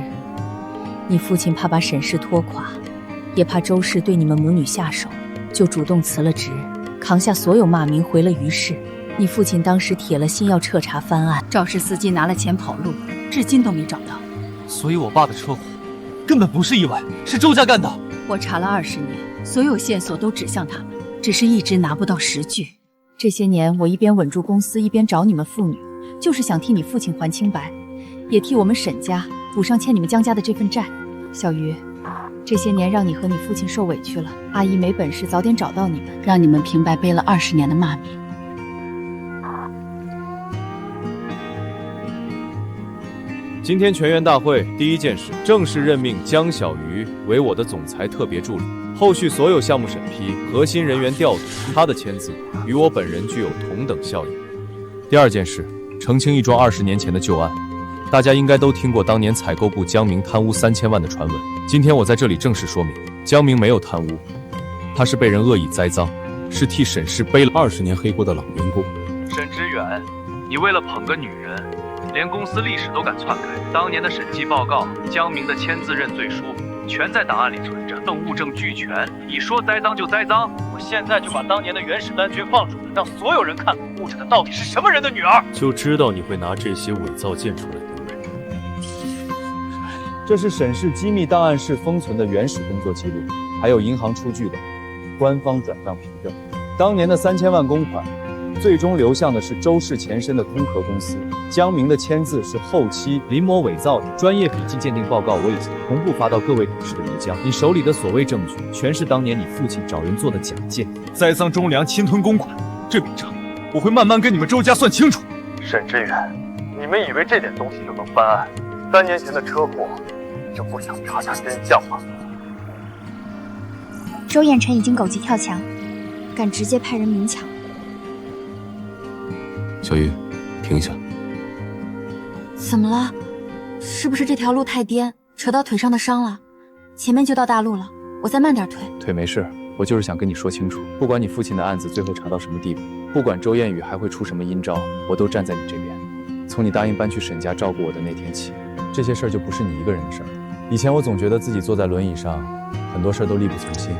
你父亲怕把沈氏拖垮，也怕周氏对你们母女下手，就主动辞了职，扛下所有骂名，回了于氏。你父亲当时铁了心要彻查翻案，肇事司机拿了钱跑路，至今都没找到。
所以我爸的车祸根本不是意外，是周家干的。
我查了20年，所有线索都指向他们，只是一直拿不到实据。这些年我一边稳住公司，一边找你们父女，就是想替你父亲还清白，也替我们沈家补上欠你们江家的这份债。小鱼，这些年让你和你父亲受委屈了，阿姨没本事早点找到你们，让你们平白背了20年的骂名。
今天全员大会第一件事，正式任命江小鱼为我的总裁特别助理。后续所有项目审批、核心人员调度，他的签字与我本人具有同等效应。第二件事，澄清一桩20年前的旧案。大家应该都听过当年采购部江明贪污3000万的传闻。今天我在这里正式说明，江明没有贪污，他是被人恶意栽赃，是替沈氏背了20年黑锅的老员工。
沈知远，你为了捧个女人，连公司历史都敢篡改。当年的审计报告，江明的签字认罪书全在档案里存着，等物证俱全。你说栽赃就栽赃，我现在就把当年的原始单据放出来，让所有人看看，误着的到底是什么人的女儿。
就知道你会拿这些伪造件出来丢人。
这是沈氏机密档案室封存的原始工作记录，还有银行出具的官方转账凭证。当年的3000万公款，最终流向的是周氏前身的通壳公司。江明的签字是后期临摹伪造的，专业笔迹鉴定报告我已经同步发到各位董事的邮箱。你手里的所谓证据，全是当年你父亲找人做的假件，
栽赃忠良，侵吞公款，这笔账我会慢慢跟你们周家算清楚。
沈知远，你们以为这点东西就能翻案？3年前的车祸，你就不想查查真相吗？
周彦辰已经狗急跳墙，敢直接派人明抢。
小鱼，停一下。
怎么了？是不是这条路太颠，扯到腿上的伤了？前面就到大路了，我再慢点推。
腿没事，我就是想跟你说清楚，不管你父亲的案子最后查到什么地步，不管周燕宇还会出什么阴招，我都站在你这边。从你答应搬去沈家照顾我的那天起，这些事儿就不是你一个人的事儿。以前我总觉得自己坐在轮椅上，很多事儿都力不从心，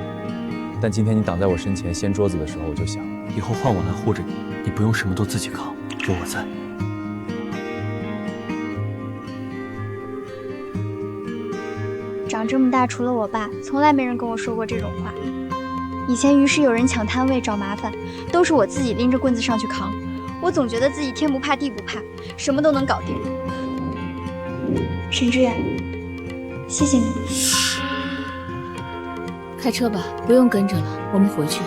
但今天你挡在我身前掀桌子的时候，我就想，
以后换我来护着你，你不用什么都自己扛，有我在。
长这么大，除了我爸，从来没人跟我说过这种话。以前于是有人抢摊位找麻烦，都是我自己拎着棍子上去扛。我总觉得自己天不怕地不怕，什么都能搞定。沈知远，谢谢你。
开车吧，不用跟着了，我们回去。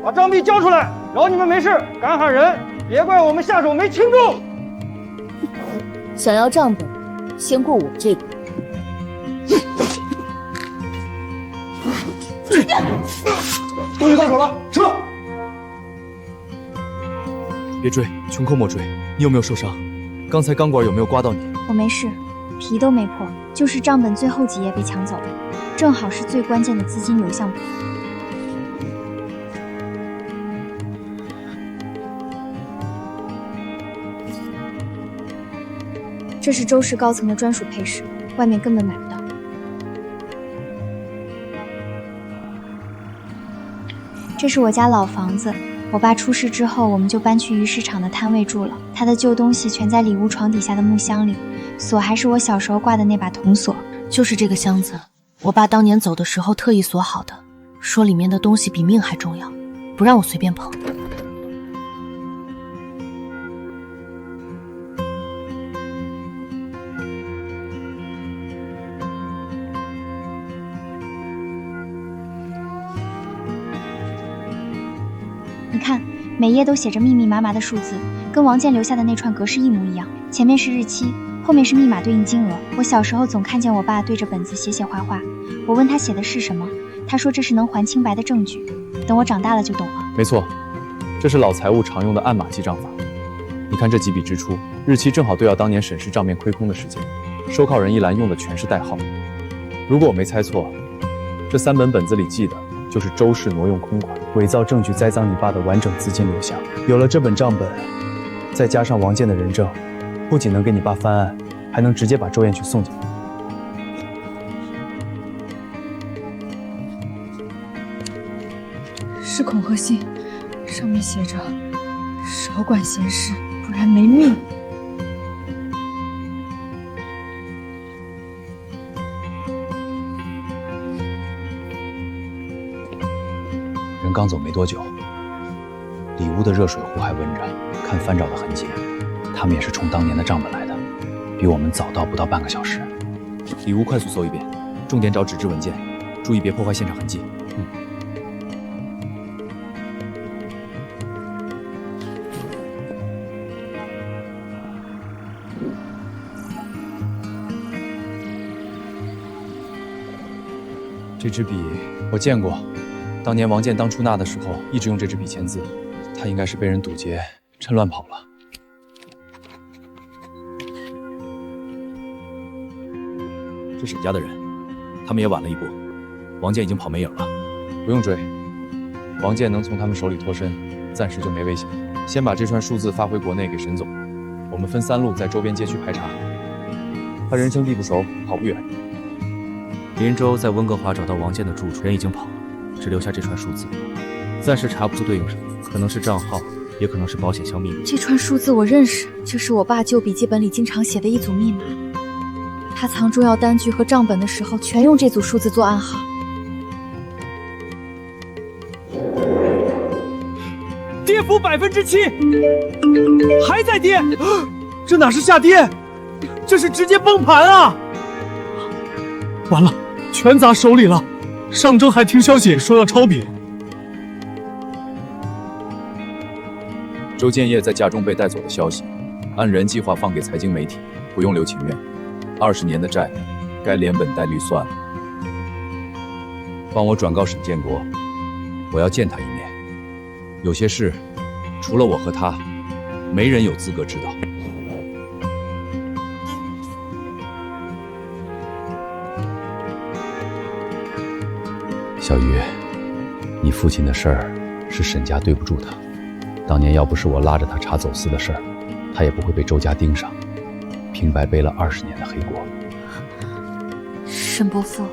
把账币交出来，饶你们没事，敢喊人，别怪我们下手没轻重。
想要账本，先过我这个。
东西到手了，撤！
别追，穷寇莫追。你有没有受伤？刚才钢管有没有刮到你？
我没事，皮都没破，就是账本最后几页被抢走了，正好是最关键的资金流向部分。这是周氏高层的专属配饰，外面根本买不到。这是我家老房子，我爸出事之后，我们就搬去鱼市场的摊位住了。他的旧东西全在里屋床底下的木箱里，锁还是我小时候挂的那把铜锁。
就是这个箱子，我爸当年走的时候特意锁好的，说里面的东西比命还重要，不让我随便碰。
你看，每页都写着密密麻麻的数字，跟王健留下的那串格式一模一样。前面是日期，后面是密码对应金额。我小时候总看见我爸对着本子写写画画，我问他写的是什么，他说这是能还清白的证据。等我长大了就懂了。
没错，这是老财务常用的按码记账法。你看这几笔支出，日期正好对要当年审视账面亏空的时间，收靠人一栏用的全是代号。如果我没猜错，这3本本子里记的就是周氏挪用空款、伪造证据栽赃你爸的完整资金流向。有了这本账本，再加上王健的人证，不仅能给你爸翻案，还能直接把周燕去送进来。
是恐吓信，上面写着少管闲事，不然没命。
人刚走没多久，里屋的热水壶还温着，看翻找的痕迹，他们也是冲当年的账本来的，比我们早到不到半个小时。里屋快速搜一遍，重点找纸质文件，注意别破坏现场痕迹。这支笔我见过，当年王健当出纳的时候一直用这支笔签字，他应该是被人堵截，趁乱跑了。这沈家的人，他们也晚了一步，王健已经跑没影了。不用追，王健能从他们手里脱身，暂时就没危险。先把这串数字发回国内给沈总，我们分3路在周边街区排查。他人生地不熟，跑不远。林州在温哥华找到王健的住处，人已经跑了，只留下这串数字，暂时查不出对应什么，可能是账号，也可能是保险箱密码。
这串数字我认识，这是我爸旧笔记本里经常写的一组密码。他藏重要单据和账本的时候，全用这组数字做暗号。
跌幅7%，还在跌，这哪是下跌，这是直接崩盘啊！完了，全砸手里了。上周还听消息说要抄底。
周建业在家中被带走的消息，按原计划放给财经媒体，不用留情面。20年的债，该连本带利算了。帮我转告沈建国，我要见他一面。有些事，除了我和他，没人有资格知道。
小鱼，你父亲的事儿是沈家对不住他。当年要不是我拉着他查走私的事儿，他也不会被周家盯上，平白背了20年的黑锅。
沈伯父，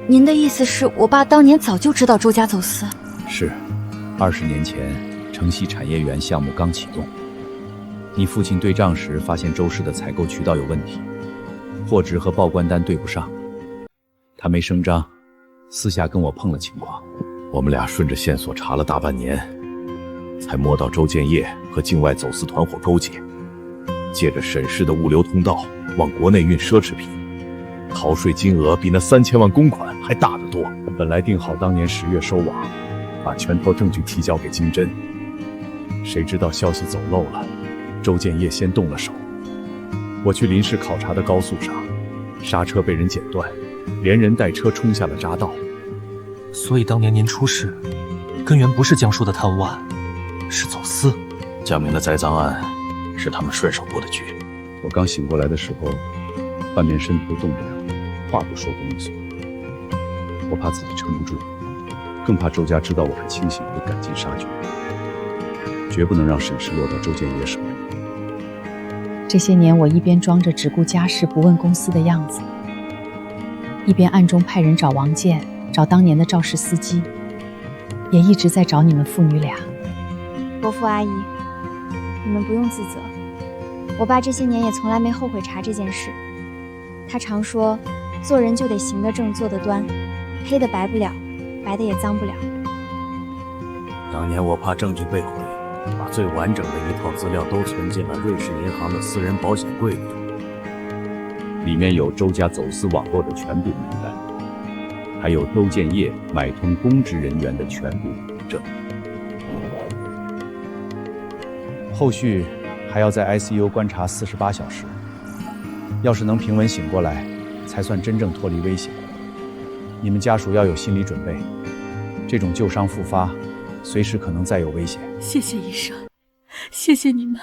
您的意思是我爸当年早就知道周家走私？
是，20年前城西产业园项目刚启动，你父亲对账时发现周氏的采购渠道有问题，货值和报关单对不上，他没声张，私下跟我碰了情况，我们俩顺着线索查了大半年，才摸到周建业和境外走私团伙勾结，借着沈氏的物流通道往国内运奢侈品，逃税金额比那3000万公款还大得多。本来定好当年10月收网，把全套证据提交给经侦，谁知道消息走漏了，周建业先动了手。我去临时考察的高速上，刹车被人剪断，连人带车冲下了匝道。
所以当年您出事，根源不是江叔的贪污案，是走私。
江明的栽赃案是他们顺手布的局。我刚醒过来的时候，半边身子都动不了，话都说不利索。我怕自己撑不住，更怕周家知道我还清醒，会赶尽杀绝，绝不能让沈氏落到周建业手里。
这些年，我一边装着只顾家事不问公司的样子，一边暗中派人找王健，找当年的肇事司机，也一直在找你们父女俩。
伯父阿姨，你们不用自责。我爸这些年也从来没后悔查这件事。他常说，做人就得行得正，坐得端，黑的白不了，白的也脏不了。
当年我怕证据被毁，把最完整的一套资料都存进了瑞士银行的私人保险柜里，里面有周家走私网络的全部名单，还有周建业买通公职人员的全部凭证。
后续还要在 ICU 观察48小时，要是能平稳醒过来，才算真正脱离危险。你们家属要有心理准备，这种旧伤复发，随时可能再有危险。
谢谢医生，谢谢你们。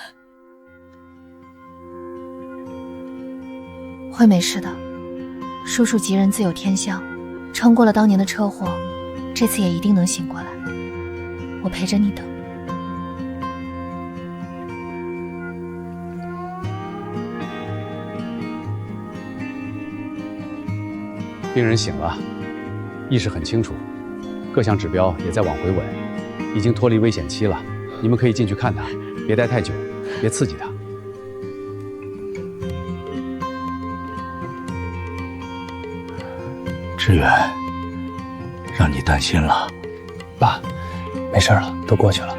会没事的，叔叔吉人自有天相，撑过了当年的车祸，这次也一定能醒过来。我陪着你的。
病人醒了，意识很清楚，各项指标也在往回稳，已经脱离危险期了。你们可以进去看他，别待太久，别刺激他。
志远，让你担心了。
爸，没事了，都过去了，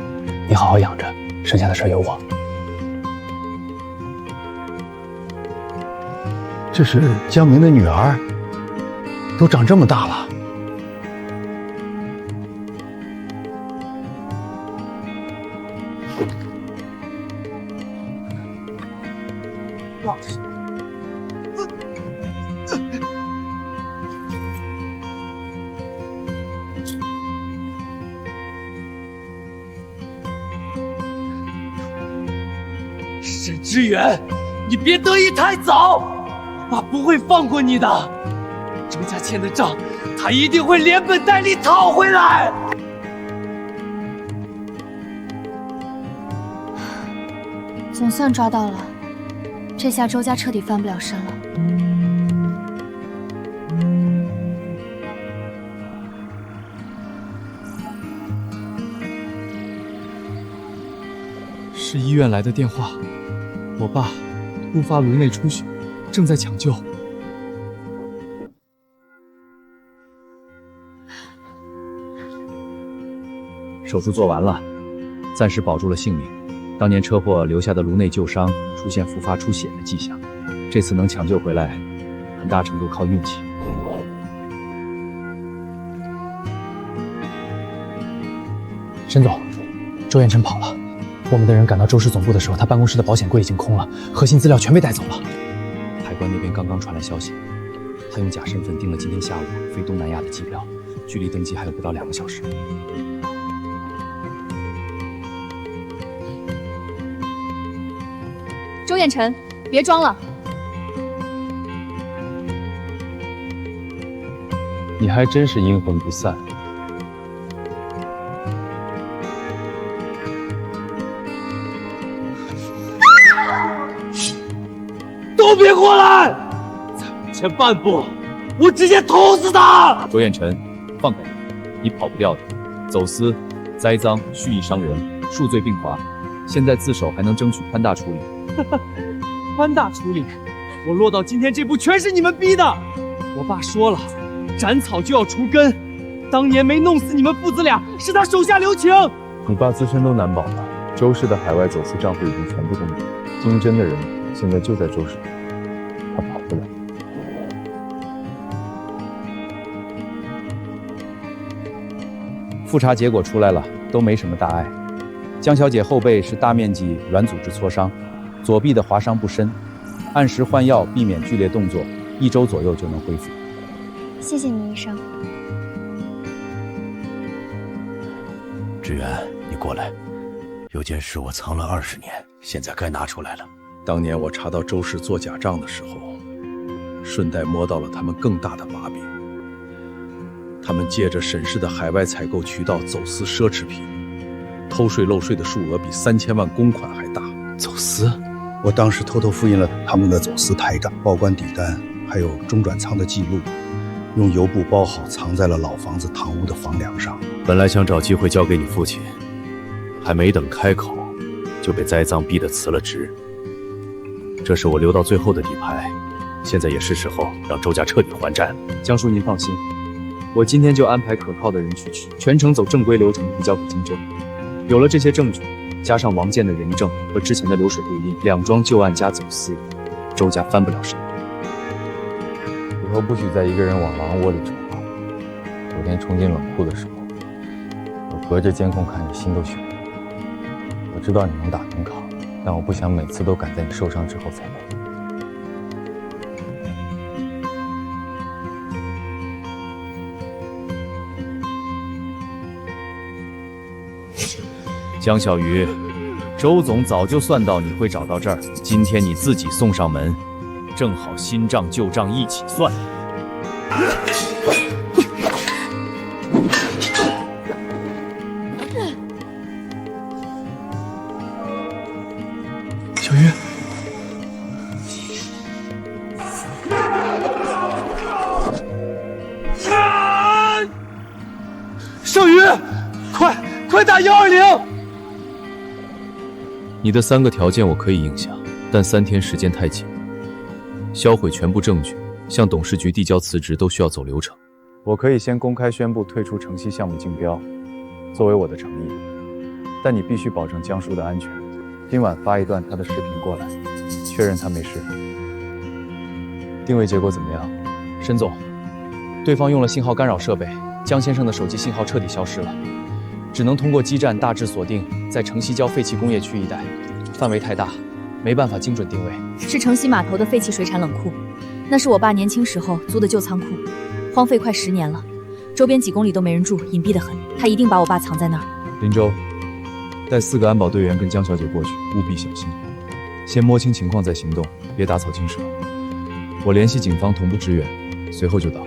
你好好养着，剩下的事有我。
这是江明的女儿，都长这么大了。
老实。
沈志远，你别得意太早，爸不会放过你的。周家欠的账，他一定会连本带利讨回来。
总算抓到了，这下周家彻底翻不了身了。
是医院来的电话，我爸突发颅内出血，正在抢救。
手术做完了，暂时保住了性命。当年车祸留下的颅内旧伤出现复发出血的迹象，这次能抢救回来，很大程度靠运气。
沈总，周彦辰跑了。我们的人赶到周氏总部的时候，他办公室的保险柜已经空了，核心资料全被带走了。
海关那边刚刚传来消息，他用假身份订了今天下午飞东南亚的机票，距离登机还有不到2个小时。
周彦辰，别装了。
你还真是阴魂不散。
都别过来！再往前半步，我直接捅死他！
周彦辰，放开他，你跑不掉的。走私、栽赃、蓄意伤人，数罪并罚。现在自首还能争取宽大处理。
宽大处理，我落到今天这步全是你们逼的。我爸说了，斩草就要除根。当年没弄死你们父子俩，是他手下留情。
你爸自身都难保了，周氏的海外走私账户已经全部公布，经侦的人现在就在周氏，他跑不了。
复查结果出来了，都没什么大碍。江小姐后背是大面积软组织挫伤，左臂的划伤不深，按时换药，避免剧烈动作，1周左右就能恢复。
谢谢你，医生。
志远，你过来，有件事我藏了20年，现在该拿出来了。
当年我查到周氏做假账的时候，顺带摸到了他们更大的把柄。他们借着沈氏的海外采购渠道走私奢侈品，偷税漏税的数额比3000万公款还大。
走私？我当时偷偷复印了他们的走私台账、报关底单，还有中转仓的记录，用油布包好，藏在了老房子堂屋的房梁上。
本来想找机会交给你父亲，
还没等开口，就被栽赃逼得辞了职。这是我留到最后的底牌，现在也是时候让周家彻底还债了。
江叔您放心，我今天就安排可靠的人去取，全程走正规流程提交给荆州。有了这些证据，加上王建的人证和之前的流水对印，两桩旧案加走私，周家翻不了身。
以后不许再一个人往狼窝里冲了。昨天冲进冷库的时候，我隔着监控看着心都悬了。我知道你能打能扛，但我不想每次都赶在你受伤之后才来。
江小鱼，周总早就算到你会找到这儿，今天你自己送上门，正好新账旧账一起算。
小鱼，
小鱼，快打120！
你的3个条件我可以应下，但3天时间太紧，销毁全部证据，向董事局递交辞职都需要走流程。
我可以先公开宣布退出城西项目竞标，作为我的诚意，但你必须保证江叔的安全。今晚发一段他的视频过来，确认他没事。定位结果怎么样？
沈总，对方用了信号干扰设备，江先生的手机信号彻底消失了，只能通过基站大致锁定在城西郊废弃工业区一带，范围太大，没办法精准定位。
是城西码头的废弃水产冷库，那是我爸年轻时候租的旧仓库，荒废快10年了，周边几公里都没人住，隐蔽得很。他一定把我爸藏在那儿。
林州，带4个安保队员跟江小姐过去，务必小心，先摸清情况再行动，别打草惊蛇。我联系警方同步支援，随后就到。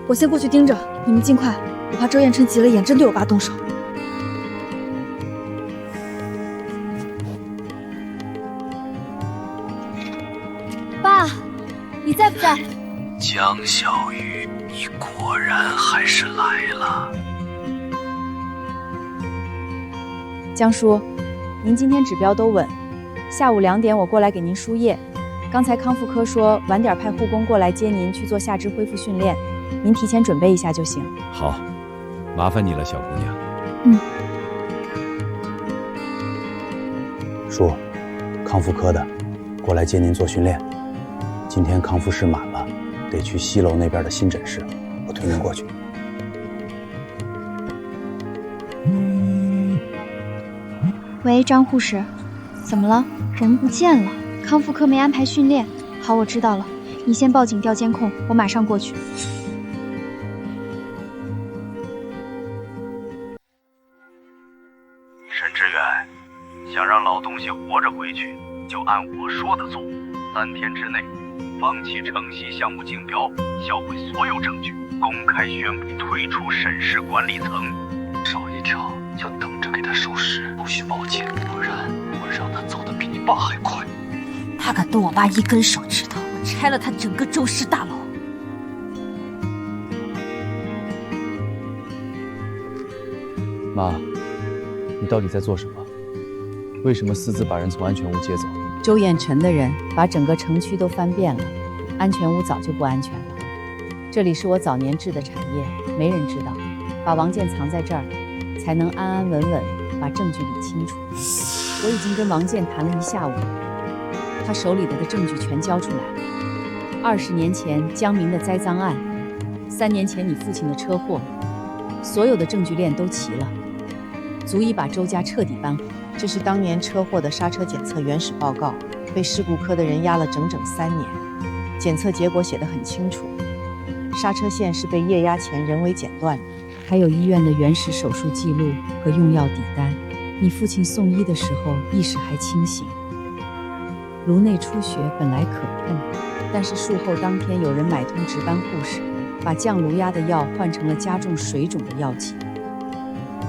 我先过去盯着，你们尽快，我怕周彦琛急了眼，真对我爸动手。
爸，你在不在？
江小鱼，你果然还是来了。
江叔，您今天指标都稳，下午2点我过来给您输液。刚才康复科说晚点派护工过来接您去做下肢恢复训练，您提前准备一下就行。
好，麻烦你了，小姑娘。
叔，康复科的过来接您做训练。今天康复室满了，得去西楼那边的新诊室，我推您过去。
喂，张护士，怎么了？人不见了，康复科没安排训练。好，我知道了，你先报警调监控，我马上过去。
沈志远，想让老东西活着回去，就按我说的做。3天之内，放弃城西项目竞标，销毁所有证据，公开宣布退出沈氏管理层。少一条，就等着给他收拾，不许报警，不然我让他走得比你爸还快。
他敢动我爸1根手指头，我拆了他整个周氏大楼。
妈，你到底在做什么？为什么私自把人从安全屋接走？
周彦琛的人把整个城区都翻遍了，安全屋早就不安全了。这里是我早年置的产业，没人知道，把王建藏在这儿，才能安安稳稳把证据理清楚。我已经跟王建谈了1下午，他手里的证据全交出来了。20年前江明的栽赃案，3年前你父亲的车祸，所有的证据链都齐了，足以把周家彻底扳回。
这是当年车祸的刹车检测原始报告，被事故科的人压了整整3年。检测结果写得很清楚，刹车线是被液压前人为剪断的，
还有医院的原始手术记录和用药底单。你父亲送医的时候意识还清醒，颅内出血本来可控，但是术后当天有人买通值班护士，把降颅压的药换成了加重水肿的药剂，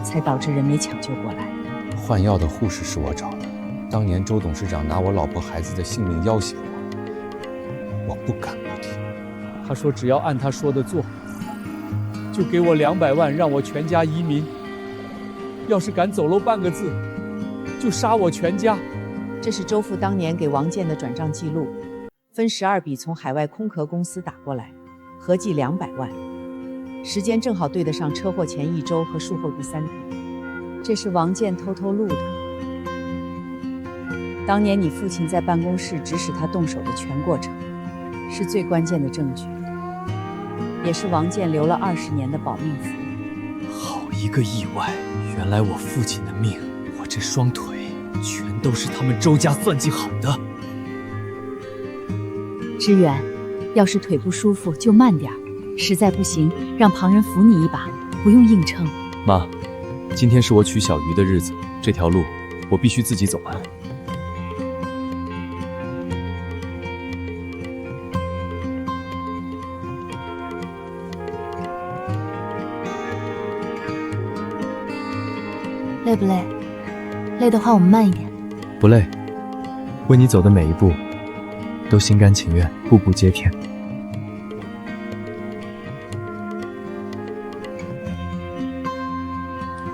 才导致人没抢救过来。
换药的护士是我找的，当年周董事长拿我老婆孩子的性命要挟我，我不敢不听。
他说只要按他说的做，就给我200万，让我全家移民。要是敢走漏半个字，就杀我全家。
这是周父当年给王健的转账记录，分12笔从海外空壳公司打过来，合计200万，时间正好对得上车祸前1周和术后第3天。这是王健偷偷录的。当年你父亲在办公室指使他动手的全过程，是最关键的证据，也是王健留了20年的保命符。
好一个意外！原来我父亲的命，我这双腿全都是他们周家算计好的。
知远，要是腿不舒服就慢点，实在不行让旁人扶你一把，不用硬撑。
妈，今天是我娶小鱼的日子，这条路我必须自己走完。
累不累？累的话我们慢一点。
不累，为你走的每一步都心甘情愿，步步皆甜。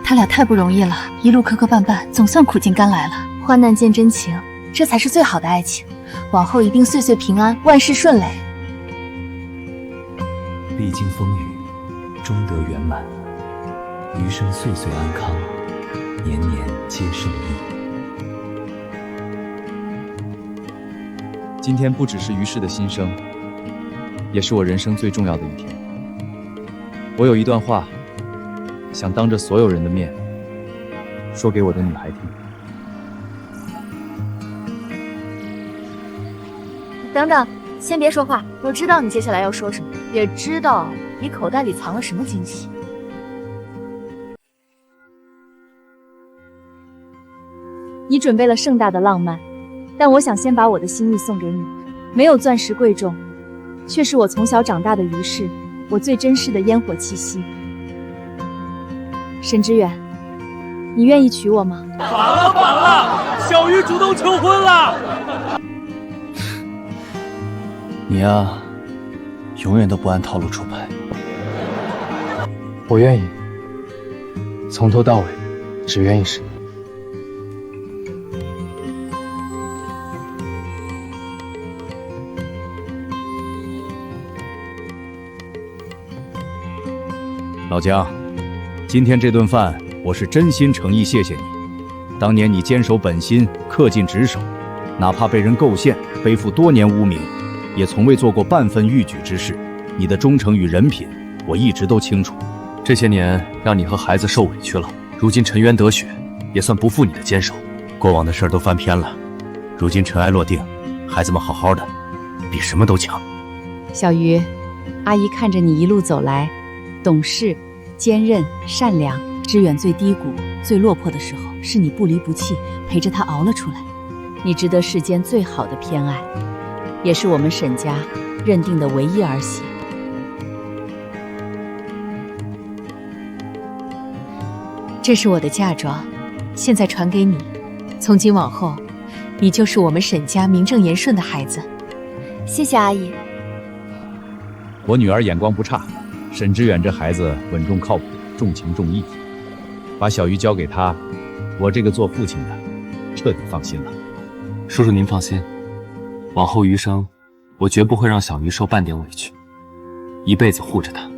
他俩太不容易了，一路磕磕绊绊，总算苦尽甘来了。患难见真情，这才是最好的爱情。往后一定岁岁平安，万事顺累。
历经风雨，终得圆满，余生岁岁安康，年年皆胜利。
今天不只是于氏的新生，也是我人生最重要的一天。我有一段话，想当着所有人的面说给我的女孩听。
等等，先别说话，我知道你接下来要说什么，也知道你口袋里藏了什么惊喜。
你准备了盛大的浪漫，但我想先把我的心意送给你。没有钻石贵重，却是我从小长大的于氏，我最珍视的烟火气息。沈知远，你愿意娶我吗？
反了！小鱼主动求婚了。
你呀，永远都不按套路出牌。
我愿意，从头到尾，只愿意是你。
老姜，今天这顿饭我是真心诚意谢谢你。当年你坚守本心，恪尽职守，哪怕被人构陷，背负多年污名，也从未做过半分逾矩之事。你的忠诚与人品，我一直都清楚。这些年让你和孩子受委屈了，如今沉冤得雪，也算不负你的坚守。过往的事儿都翻篇了，如今尘埃落定，孩子们好好的，比什么都强。
小鱼，阿姨看着你一路走来，懂事、坚韧、善良。知远最低谷、最落魄的时候，是你不离不弃，陪着他熬了出来。你值得世间最好的偏爱，也是我们沈家认定的唯一儿媳。这是我的嫁妆，现在传给你。从今往后，你就是我们沈家名正言顺的孩子。
谢谢阿姨。
我女儿眼光不差，沈知远这孩子稳重靠谱，重情重义。把小鱼交给他，我这个做父亲的彻底放心了。
叔叔您放心，往后余生，我绝不会让小鱼受半点委屈，一辈子护着她，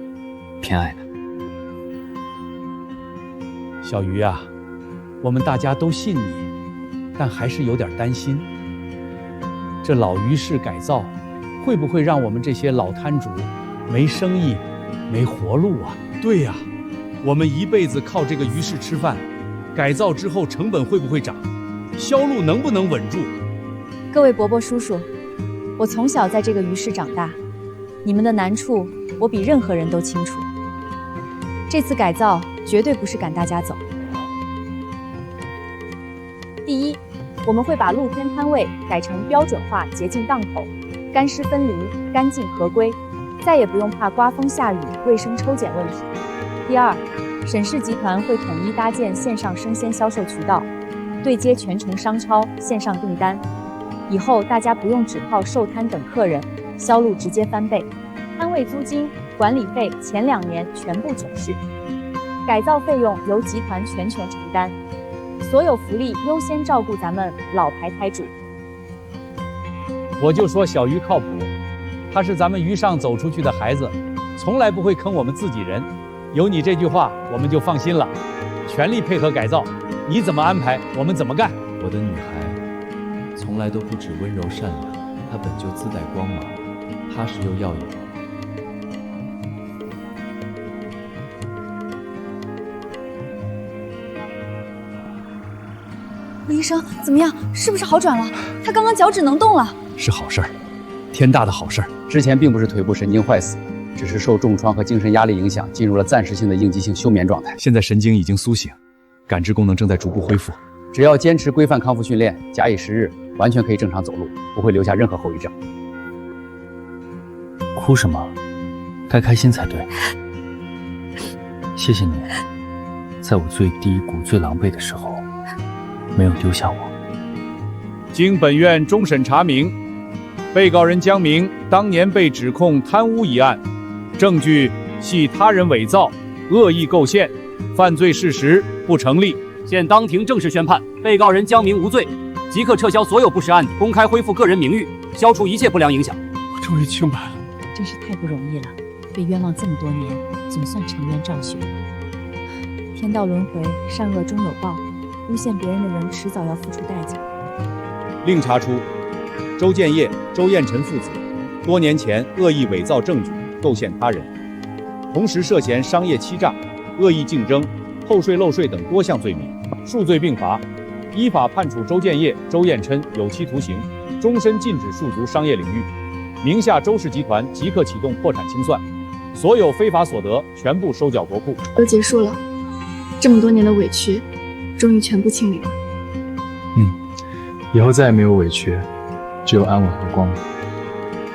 偏爱她。
小鱼啊，我们大家都信你，但还是有点担心。这老于氏改造，会不会让我们这些老摊主没生意、没活路啊？对呀。我们一辈子靠这个于氏吃饭，改造之后成本会不会涨？销路能不能稳住？
各位伯伯叔叔，我从小在这个于氏长大，你们的难处我比任何人都清楚。这次改造绝对不是赶大家走。第一，我们会把露天摊位改成标准化洁净档口，干湿分离，干净合规，再也不用怕刮风下雨、卫生抽检问题。第二，沈氏集团会统一搭建线上生鲜销售渠道，对接全城商超线上订单。以后大家不用只靠售摊等客人，销路直接翻倍。摊位租金、管理费前2年全部准时。改造费用由集团全权承担，所有福利优先照顾咱们老牌台主。
我就说小鱼靠谱，他是咱们鱼上走出去的孩子，从来不会坑我们自己人。有你这句话，我们就放心了，全力配合改造，你怎么安排，我们怎么干。
我的女孩从来都不止温柔善良，她本就自带光芒，踏实又耀眼。
李医生，怎么样？是不是好转了？他刚刚脚趾能动了。
是好事儿，天大的好事儿。
之前并不是腿部神经坏死，只是受重创和精神压力影响，进入了暂时性的应激性休眠状态。
现在神经已经苏醒，感知功能正在逐步恢复。
只要坚持规范康复训练，假以时日，完全可以正常走路，不会留下任何后遗症。
哭什么？该开心才对。谢谢你，在我最低谷、最狼狈的时候，没有丢下我。
经本院终审查明，被告人江明当年被指控贪污一案，证据系他人伪造、恶意构陷，犯罪事实不成立。
现当庭正式宣判，被告人江明无罪，即刻撤销所有不实案底，公开恢复个人名誉，消除一切不良影响。
我终于清白了，
真是太不容易了，被冤枉这么多年，总算沉冤昭雪。天道轮回，善恶终有报，诬陷别人的人迟早要付出代价。
另查出周建业、周彦辰父子多年前恶意伪造证据，构陷他人，同时涉嫌商业欺诈、恶意竞争、偷税漏税等多项罪名，数罪并罚，依法判处周建业、周彦琛有期徒刑，终身禁止涉足商业领域。名下周氏集团即刻启动破产清算，所有非法所得全部收缴国库。
都结束了，这么多年的委屈，终于全部清理了。
以后再也没有委屈，只有安稳和光明，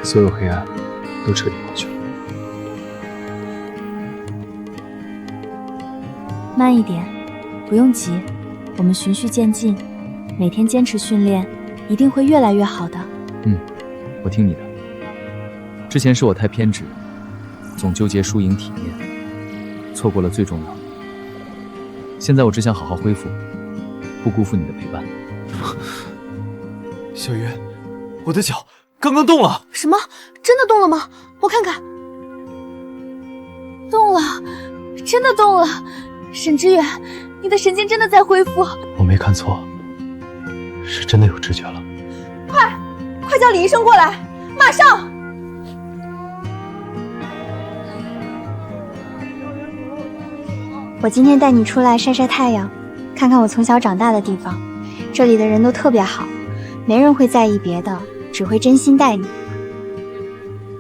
所有黑暗都彻底过去了。
慢一点，不用急，我们循序渐进，每天坚持训练，一定会越来越好的。
我听你的。之前是我太偏执，总纠结输赢体面，错过了最重要的。现在我只想好好恢复，不辜负你的陪伴。
小鱼，我的脚刚刚动了。
什么？真的动了吗？我看看。动了，真的动了。沈之远，你的神经真的在恢复。
我没看错，是真的有知觉了。
快叫李医生过来，马上！
我今天带你出来晒晒太阳，看看我从小长大的地方。这里的人都特别好，没人会在意别的，只会真心待你。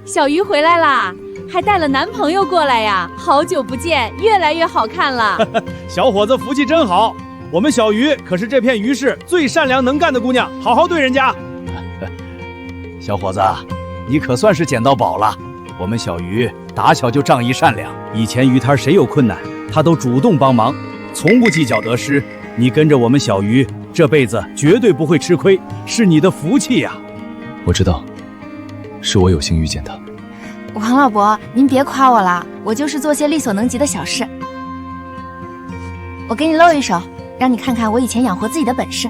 小鱼回来啦，还带了男朋友过来呀！好久不见，越来越好看了。
小伙子福气真好，我们小鱼可是这片鱼市最善良能干的姑娘，好好对人家。
小伙子，你可算是捡到宝了。我们小鱼打小就仗义善良，以前鱼摊谁有困难，他都主动帮忙，从不计较得失。你跟着我们小鱼，这辈子绝对不会吃亏，是你的福气呀。
我知道，是我有幸遇见他。
王老伯，您别夸我了，我就是做些力所能及的小事。我给你露一手，让你看看我以前养活自己的本事。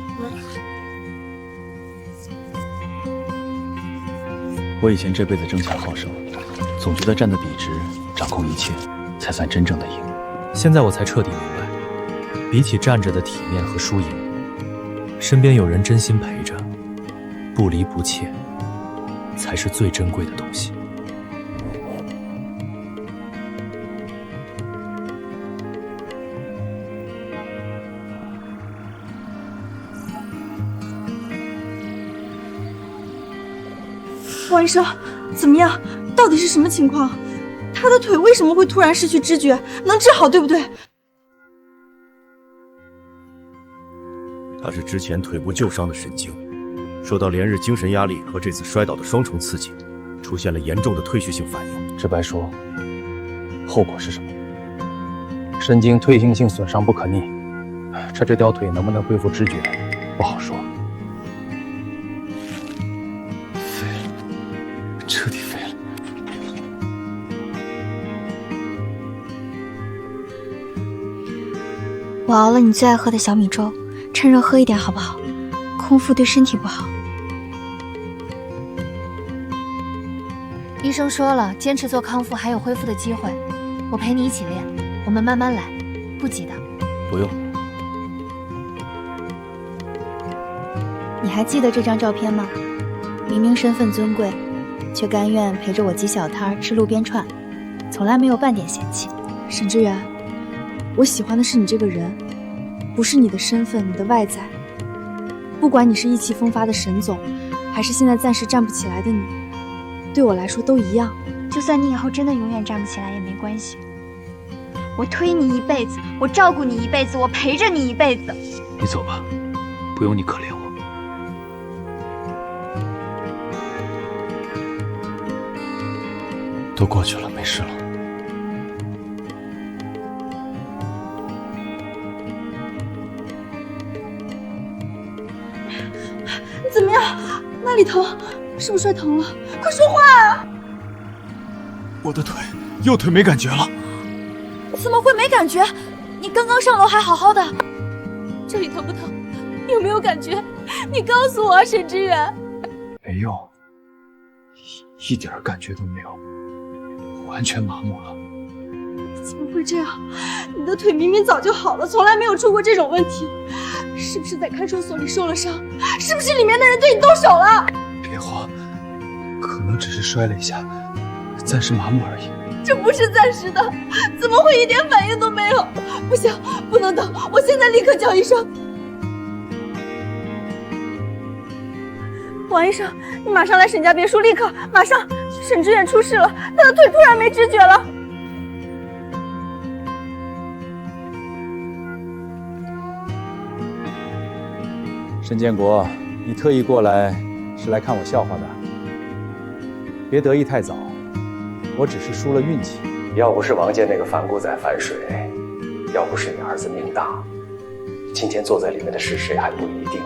我以前这辈子争强好胜，总觉得站得笔直，掌控一切，才算真正的赢。
现在我才彻底明白，比起站着的体面和输赢，身边有人真心陪着，不离不弃，才是最珍贵的东西。
王医生，怎么样？到底是什么情况？他的腿为什么会突然失去知觉？能治好对不对？
他是之前腿部旧伤的神经，受到连日精神压力和这次摔倒的双重刺激，出现了严重的退血性反应。
直白说，后果是什么？神经退行性损伤不可逆，这条腿能不能恢复知觉，不好说。
彻底废了。
我熬了你最爱喝的小米粥，趁热喝一点好不好？空腹对身体不好。
医生说了，坚持做康复还有恢复的机会。我陪你一起练，我们慢慢来，不急的。
不用。
你还记得这张照片吗？明明身份尊贵，却甘愿陪着我挤小摊吃路边串，从来没有半点嫌弃。
沈之源，我喜欢的是你这个人，不是你的身份、你的外在。不管你是意气风发的沈总，还是现在暂时站不起来的你，对我来说都一样。
就算你以后真的永远站不起来也没关系，我推你一辈子，我照顾你一辈子，我陪着你一辈子。
你走吧，不用你可怜我。都过去了，没事了。
你怎么样？哪里疼？是不是摔疼了？快说话啊！
我的腿，右腿没感觉了。
怎么会没感觉？你刚刚上楼还好好的。这里疼不疼？有没有感觉？你告诉我啊，沈之远。
没用，一点感觉都没有，完全麻木了。
怎么会这样？你的腿明明早就好了，从来没有出过这种问题。是不是在看守所里受了伤？是不是里面的人对你动手了？
别慌，可能只是摔了一下，暂时麻木而已。
这不是暂时的，怎么会一点反应都没有？不行，不能等，我现在立刻叫医生。王医生，你马上来沈家别墅，立刻，马上！沈之远出事了，他的腿突然没知觉了。
沈建国，你特意过来是来看我笑话的？别得意太早，我只是输了运气。
要不是王健那个反骨仔反水，要不是你儿子命大，今天坐在里面的是谁还不一定。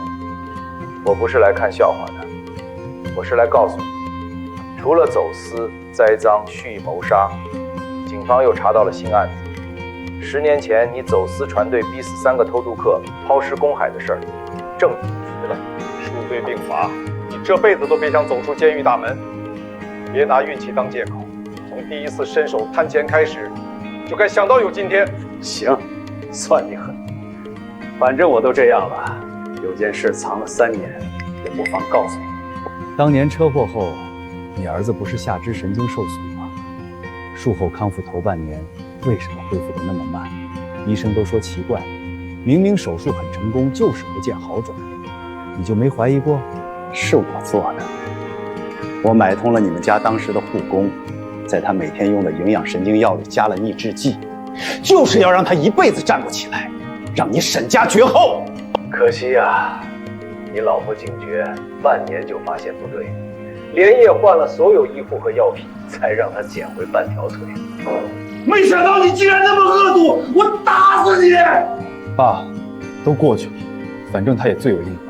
我不是来看笑话的，我是来告诉你，除了走私、栽赃、蓄意谋杀，警方又查到了新案子。10年前你走私船队逼死3个偷渡客、抛尸公海的事儿，证据齐了。
数罪并罚，你这辈子都别想走出监狱大门。别拿运气当借口，从第一次伸手贪钱开始，就该想到有今天。
行，算你狠。反正我都这样了，有件事藏了3年，也不妨告诉你。
当年车祸后，你儿子不是下肢神经受损吗？术后康复头半年，为什么恢复得那么慢？医生都说奇怪，明明手术很成功，就是不见好转。你就没怀疑过？
是我做的。我买通了你们家当时的护工，在他每天用的营养神经药里加了抑制剂，就是要让他一辈子站不起来，让你沈家绝后。可惜呀，你老婆警觉，半年就发现不对，连夜换了所有衣服和药品，才让他捡回半条腿。
没想到你竟然那么恶毒，我打死你！
爸，都过去了，反正他也罪有应得。